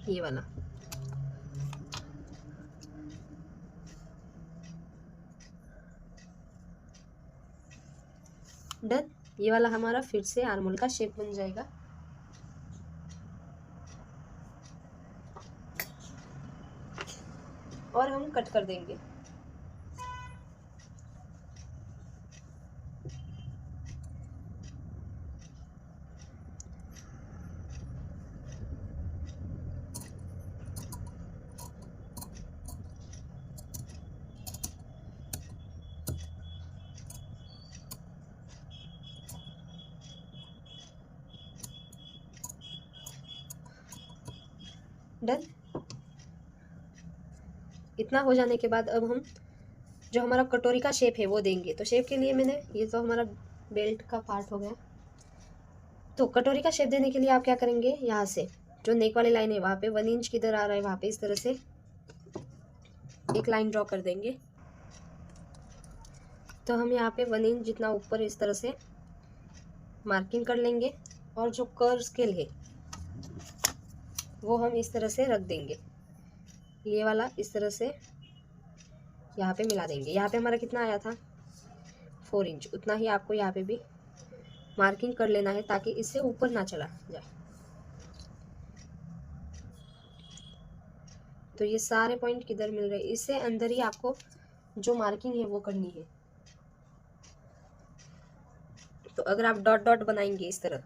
ये वाला डन। ये वाला हमारा फिर से आर्मोल का शेप बन जाएगा। और हम कट कर देंगे। डन। इतना हो जाने के बाद अब हम जो हमारा कटोरी का शेप है वो देंगे। तो शेप के लिए मैंने, ये तो हमारा बेल्ट का पार्ट हो गया। तो कटोरी का शेप देने के लिए आप क्या करेंगे, यहाँ से जो नेक वाली लाइन है वहाँ पे 1 इंच किधर आ रहा है वहाँ पे इस तरह से एक लाइन ड्रॉ कर देंगे। तो हम यहाँ पे 1 इंच जितना ऊपर इस तरह से मार्किंग कर लेंगे। और जो कर्व स्केल है वो हम इस तरह से रख देंगे। ये वाला इस तरह से यहाँ पे मिला देंगे। यहाँ पे हमारा कितना आया था 4 इंच, उतना ही आपको यहाँ पे भी मार्किंग कर लेना है ताकि इससे ऊपर ना चला जाए। तो ये सारे पॉइंट किधर मिल रहे हैं, इससे अंदर ही आपको जो मार्किंग है वो करनी है। तो अगर आप डॉट डॉट बनाएंगे इस तरह,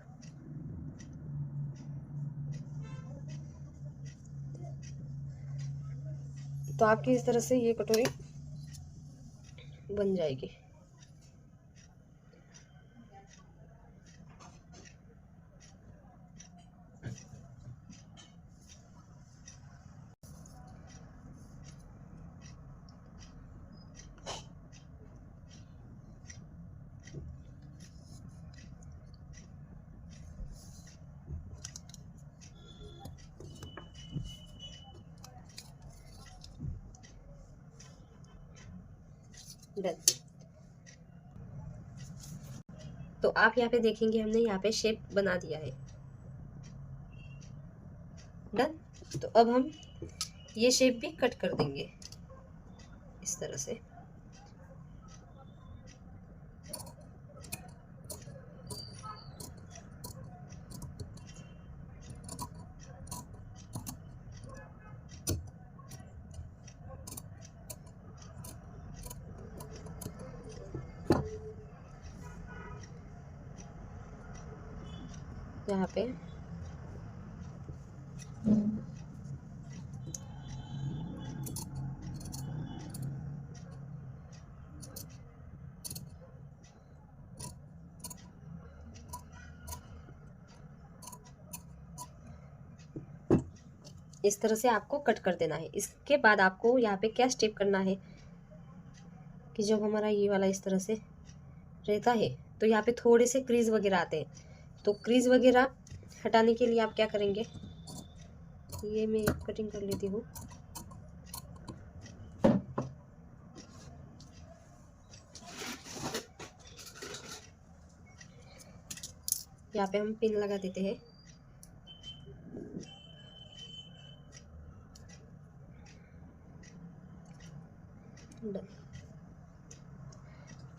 तो आपकी इस तरह से ये कटोरी बन जाएगी। डन। तो आप यहाँ पे देखेंगे हमने यहाँ पे शेप बना दिया है। डन। तो अब हम ये शेप भी कट कर देंगे इस तरह से। यहाँ पे इस तरह से आपको कट कर देना है। इसके बाद आपको यहाँ पे क्या स्टेप करना है कि जब हमारा ये वाला इस तरह से रहता है तो यहाँ पे थोड़े से क्रीज वगैरह आते हैं, तो क्रीज वगैरह हटाने के लिए आप क्या करेंगे, ये मैं कटिंग कर लेती हूँ। यहाँ पे हम पिन लगा देते हैं।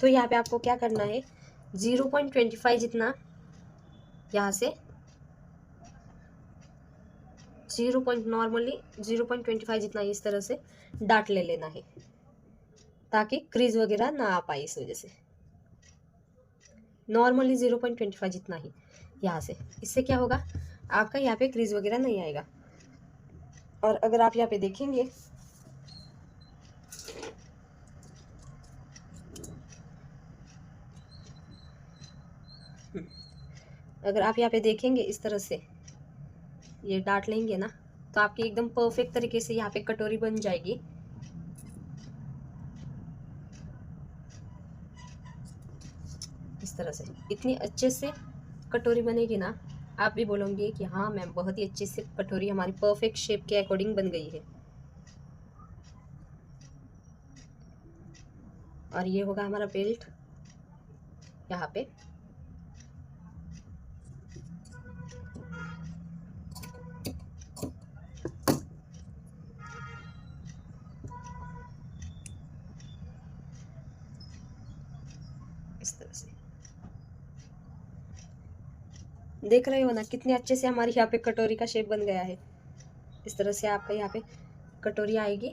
तो यहाँ पे आपको क्या करना है, 0.25 जितना यहाँ से नॉर्मली 0.25 जितना इस तरह से डाट ले लेना है ताकि क्रीज वगैरह ना आ पाए। इस वजह से नॉर्मली 0.25 जितना ही यहाँ से, इससे क्या होगा आपका यहाँ पे क्रीज वगैरह नहीं आएगा। और अगर आप यहाँ पे देखेंगे इस तरह से ये डाट लेंगे ना, तो आपकी एकदम परफेक्ट तरीके से यहाँ पे कटोरी बन जाएगी। इस तरह से इतनी अच्छे से कटोरी बनेगी ना, आप भी बोलोगे कि हाँ मैम बहुत ही अच्छे से कटोरी हमारी परफेक्ट शेप के अकॉर्डिंग बन गई है। और ये होगा हमारा बेल्ट यहाँ पे। इस तरह से देख रहे हो ना कितने अच्छे से हमारी यहाँ पे कटोरी का शेप बन गया है। इस तरह से आपका यहाँ पे कटोरी आएगी।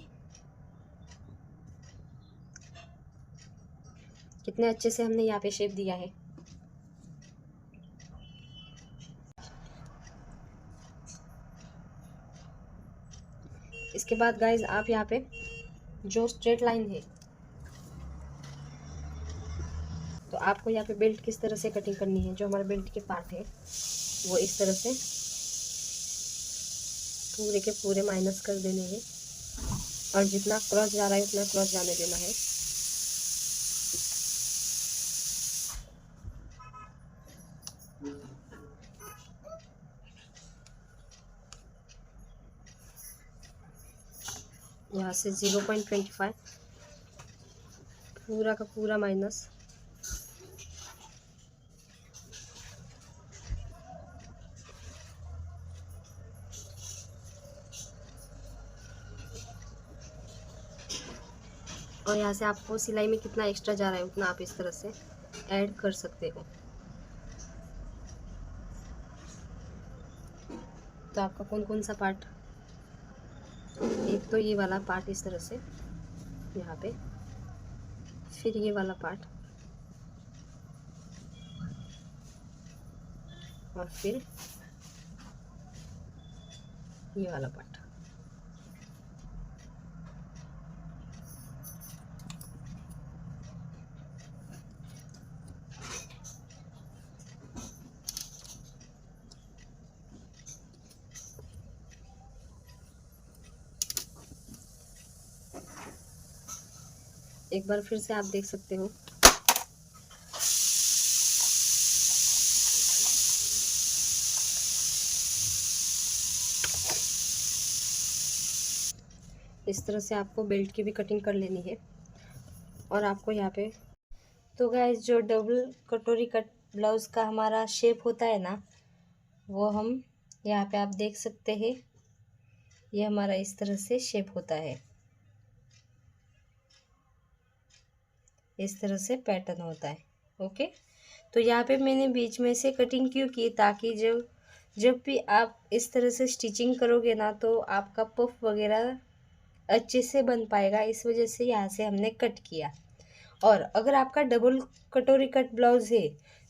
कितने अच्छे से हमने यहाँ पे शेप दिया है। इसके बाद गाइज आप यहाँ पे जो स्ट्रेट लाइन है, तो आपको यहाँ पे बेल्ट किस तरह से कटिंग करनी है, जो हमारा बेल्ट के पार्ट है वो इस तरह से पूरे के पूरे माइनस कर देने हैं और जितना क्रॉस जा रहा है उतना क्रॉस जाने देना है। यहाँ से 0.25 पूरा का पूरा माइनस। और यहाँ से आपको सिलाई में कितना एक्स्ट्रा जा रहा है उतना आप इस तरह से ऐड कर सकते हो। तो आपका कौन कौन सा पार्ट, एक तो ये वाला पार्ट इस तरह से यहाँ पे, फिर ये वाला पार्ट, और फिर ये वाला पार्ट। एक बार फिर से आप देख सकते हो। इस तरह से आपको बेल्ट की भी कटिंग कर लेनी है। और आपको यहाँ पे तो गाइस जो डबल कटोरी कट ब्लाउज का हमारा शेप होता है ना, वो हम यहाँ पे आप देख सकते हैं। ये हमारा इस तरह से शेप होता है, इस तरह से पैटर्न होता है। ओके, तो यहाँ पे मैंने बीच में से कटिंग क्यों की, ताकि जब भी आप इस तरह से स्टिचिंग करोगे ना तो आपका पफ वगैरह अच्छे से बन पाएगा, इस वजह से यहाँ से हमने कट किया। और अगर आपका डबल कटोरी कट ब्लाउज है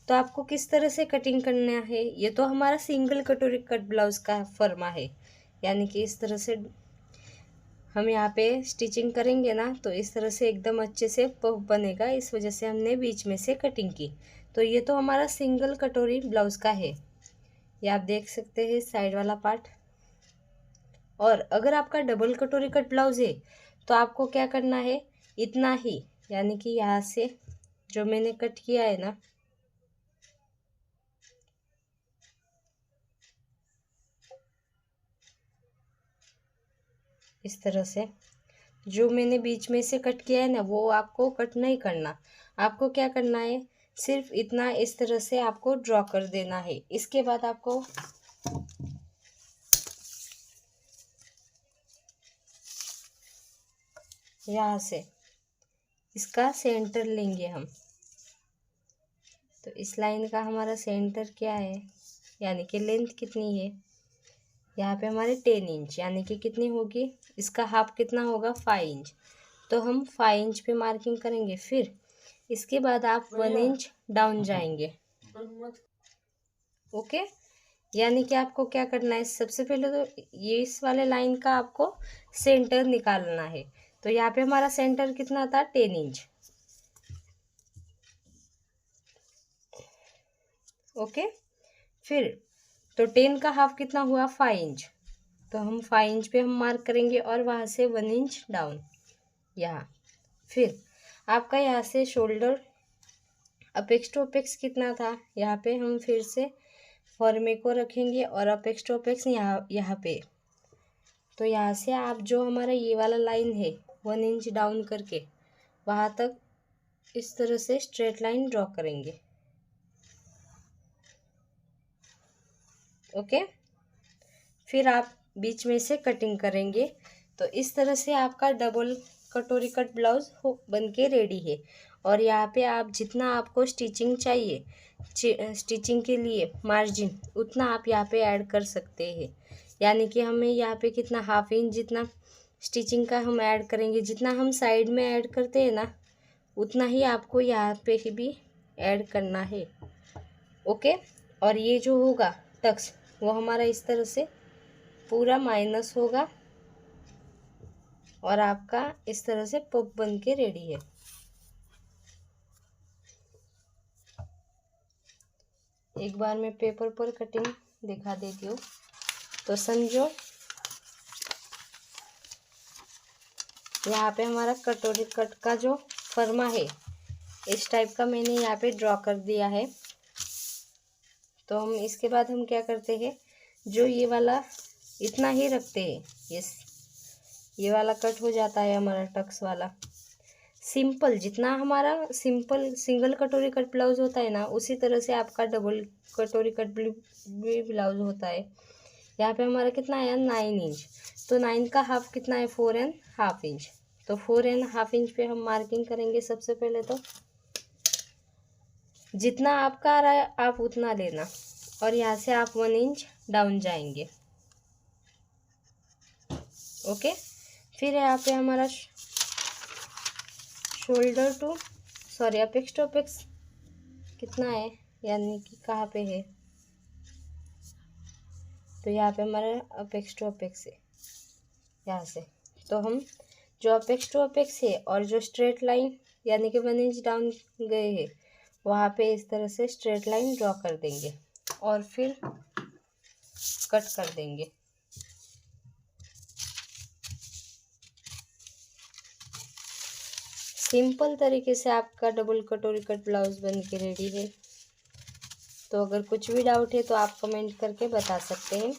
तो आपको किस तरह से कटिंग करना है, ये तो हमारा सिंगल कटोरी कट ब्लाउज का फर्मा है। यानी कि इस तरह से हम यहाँ पे स्टिचिंग करेंगे ना तो इस तरह से एकदम अच्छे से पफ बनेगा, इस वजह से हमने बीच में से कटिंग की। तो ये तो हमारा सिंगल कटोरी ब्लाउज का है, ये आप देख सकते हैं साइड वाला पार्ट। और अगर आपका डबल कटोरी कट ब्लाउज है तो आपको क्या करना है, इतना ही, यानी कि यहाँ से जो मैंने कट किया है ना, इस तरह से जो मैंने बीच में से कट किया है ना, वो आपको कट नहीं करना। आपको क्या करना है, सिर्फ इतना इस तरह से आपको ड्रॉ कर देना है। इसके बाद आपको यहाँ से इसका सेंटर लेंगे हम। तो इस लाइन का हमारा सेंटर क्या है, यानी कि लेंथ कितनी है, यहाँ पे हमारे 10 इंच, यानी कि कितनी होगी, इसका हाफ कितना होगा, 5 इंच। तो हम 5 इंच पे मार्किंग करेंगे। फिर इसके बाद आप 1 इंच डाउन जाएंगे। ओके, यानी कि आपको क्या करना है, सबसे पहले तो ये इस वाले लाइन का आपको सेंटर निकालना है। तो यहाँ पे हमारा सेंटर कितना था, 10 इंच। ओके, फिर तो 10 का हाफ कितना हुआ, 5 इंच। तो हम 5 इंच पे हम मार्क करेंगे और वहाँ से 1 इंच डाउन यहाँ। फिर आपका यहाँ से शोल्डर अपेक्स टू अपेक्स कितना था, यहाँ पे हम फिर से फॉर्मे को रखेंगे और अपेक्स टू अपेक्स यहाँ पे। तो यहाँ से आप जो हमारा ये वाला लाइन है 1 इंच डाउन करके वहाँ तक इस तरह से स्ट्रेट लाइन ड्रॉ करेंगे। ओके, फिर आप बीच में से कटिंग करेंगे। तो इस तरह से आपका डबल कटोरी कट ब्लाउज बन के रेडी है। और यहाँ पे आप जितना आपको स्टिचिंग चाहिए, स्टिचिंग के लिए मार्जिन, उतना आप यहाँ पे ऐड कर सकते हैं। यानी कि हमें यहाँ पे कितना, हाफ इंच जितना स्टिचिंग का हम ऐड करेंगे, जितना हम साइड में ऐड करते हैं ना, उतना ही आपको यहाँ पे भी ऐड करना है। ओके, और ये जो होगा टक्स, वो हमारा इस तरह से पूरा माइनस होगा और आपका इस तरह से पफ बन के रेडी है। एक बार मैं पेपर पर कटिंग दिखा देती हूँ। तो समझो यहाँ पे हमारा कटोरी कट का जो फर्मा है, इस टाइप का मैंने यहाँ पे ड्रॉ कर दिया है। तो हम इसके बाद हम क्या करते हैं, जो ये वाला इतना ही रखते हैं, ये वाला कट हो जाता है हमारा टक्स वाला। सिंपल, जितना हमारा सिंपल सिंगल कटोरी कट ब्लाउज होता है ना, उसी तरह से आपका डबल कटोरी कट भी ब्लाउज होता है। यहाँ पे हमारा कितना है, 9 इंच। तो 9 का हाफ कितना है, 4.5 इंच। तो 4.5 इंच पे हम मार्किंग करेंगे। सबसे पहले तो जितना आपका आ रहा है आप उतना लेना, और यहाँ से आप 1 इंच डाउन जाएंगे। ओके, फिर यहाँ पे हमारा shoulder to apex to apex कितना है, यानी कि कहाँ पे है, तो यहाँ पे हमारा अपेक्स टू अपेक्स है यहाँ से। तो हम जो अपेक्स टू अपेक्स है और जो स्ट्रेट लाइन यानी कि 1 इंच डाउन गए हैं वहाँ पे इस तरह से स्ट्रेट लाइन ड्रॉ कर देंगे और फिर कट कर देंगे। सिंपल तरीके से आपका डबल कटोरी कट ब्लाउज बन के रेडी है। तो अगर कुछ भी डाउट है तो आप कमेंट करके बता सकते हैं।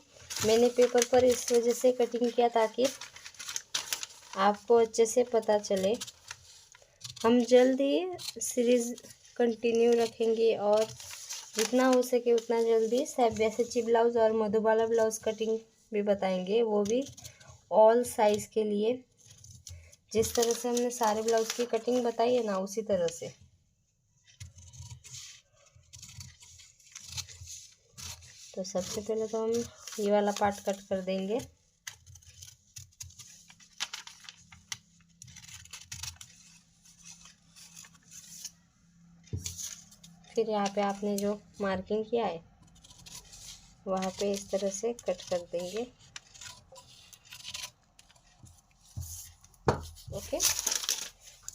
मैंने पेपर पर इस वजह से कटिंग किया ताकि आपको अच्छे से पता चले। हम जल्द ही सीरीज़ कंटिन्यू रखेंगे और जितना हो सके उतना जल्दी सब्यासाची ब्लाउज़ और मधुबाला ब्लाउज़ कटिंग भी बताएंगे, वो भी ऑल साइज़ के लिए। जिस तरह से हमने सारे ब्लाउज़ की कटिंग बताई है ना, उसी तरह से। तो सबसे पहले तो हम ये वाला पार्ट कट कर देंगे। फिर यहाँ पे आपने जो मार्किंग किया है वहाँ पे इस तरह से कट कर देंगे। ओके,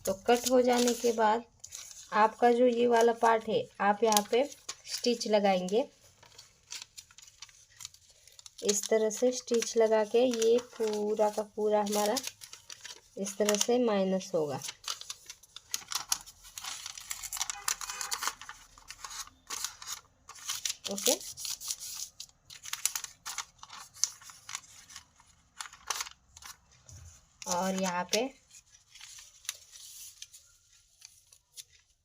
तो कट हो जाने के बाद आपका जो ये वाला पार्ट है आप यहाँ पे स्टिच लगाएंगे। इस तरह से स्टिच लगा के ये पूरा का पूरा हमारा इस तरह से माइनस होगा। ओके, और यहाँ पे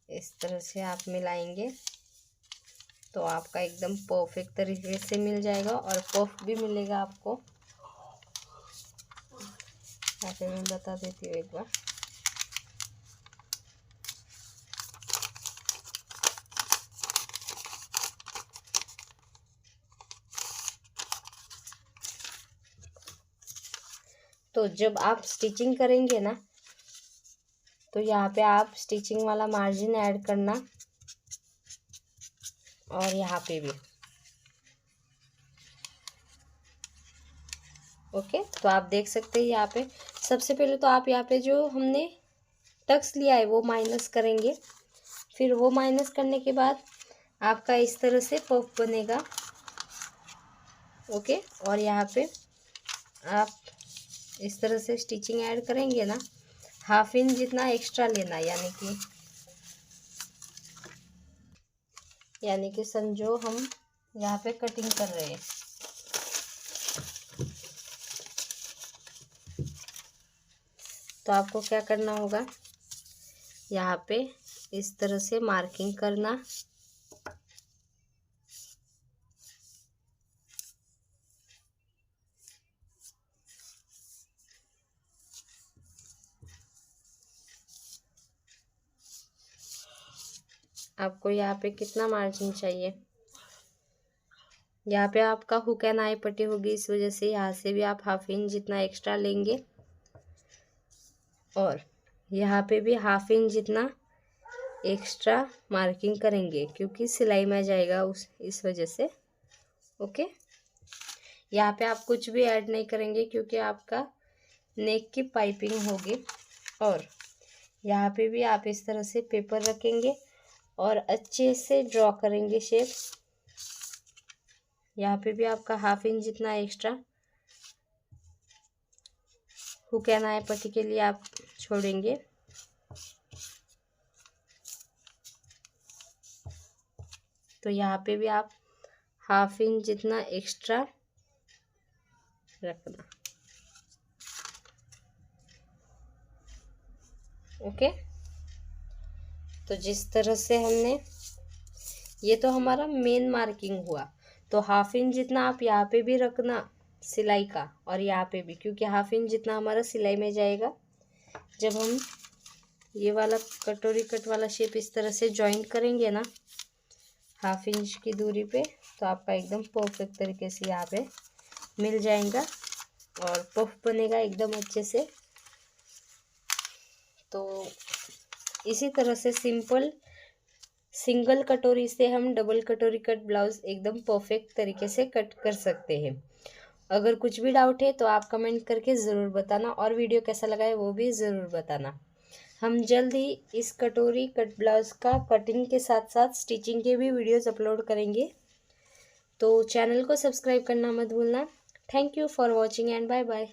इस तरह से आप मिलाएंगे तो आपका एकदम परफेक्ट तरीके से मिल जाएगा और पफ भी मिलेगा आपको। यहाँ पे मैं बता देती हूँ एक बार। तो जब आप स्टिचिंग करेंगे ना तो यहाँ पे आप स्टिचिंग वाला मार्जिन ऐड करना, और यहाँ पे भी। ओके, तो आप देख सकते हैं यहाँ पे सबसे पहले तो आप यहाँ पे जो हमने टक्स लिया है वो माइनस करेंगे। फिर वो माइनस करने के बाद आपका इस तरह से पफ बनेगा। ओके, और यहाँ पे आप इस तरह से स्टिचिंग ऐड करेंगे ना, 1/2 इंच जितना एक्स्ट्रा लेना, यानी कि समझो हम यहाँ पे कटिंग कर रहे हैं। तो आपको क्या करना होगा, यहाँ पे इस तरह से मार्किंग करना। आपको यहाँ पे कितना मार्जिन चाहिए, यहाँ पे आपका हुक एंड आई पट्टी होगी, इस वजह से यहाँ से भी आप 1/2 इंच जितना एक्स्ट्रा लेंगे और यहाँ पे भी 1/2 इंच जितना एक्स्ट्रा मार्किंग करेंगे क्योंकि सिलाई में जाएगा इस वजह से। ओके, यहाँ पे आप कुछ भी ऐड नहीं करेंगे क्योंकि आपका नेक की पाइपिंग होगी। और यहाँ पे भी आप इस तरह से पेपर रखेंगे और अच्छे से ड्रॉ करेंगे शेप। यहाँ पे भी आपका 1/2 इंच जितना एक्स्ट्रा हुक एंड आई पट्टी के लिए आप छोड़ेंगे। तो यहाँ पे भी आप 1/2 इंच जितना एक्स्ट्रा रखना। ओके, तो जिस तरह से हमने, ये तो हमारा मेन मार्किंग हुआ। तो 1/2 इंच जितना आप यहाँ पे भी रखना सिलाई का, और यहाँ पे भी, क्योंकि 1/2 इंच जितना हमारा सिलाई में जाएगा। जब हम ये वाला कटोरी कट वाला शेप इस तरह से जॉइंट करेंगे ना 1/2 इंच की दूरी पे, तो आपका एकदम परफेक्ट तरीके से यहाँ पे मिल जाएगा और पफ बनेगा एकदम अच्छे से। तो इसी तरह से सिंगल कटोरी से हम डबल कटोरी कट ब्लाउज एकदम परफेक्ट तरीके से कट कर सकते हैं। अगर कुछ भी डाउट है तो आप कमेंट करके ज़रूर बताना और वीडियो कैसा लगा है वो भी ज़रूर बताना। हम जल्द ही इस कटोरी कट ब्लाउज का कटिंग के साथ साथ स्टिचिंग के भी वीडियोस अपलोड करेंगे, तो चैनल को सब्सक्राइब करना मत भूलना। Thank you for watching and bye bye.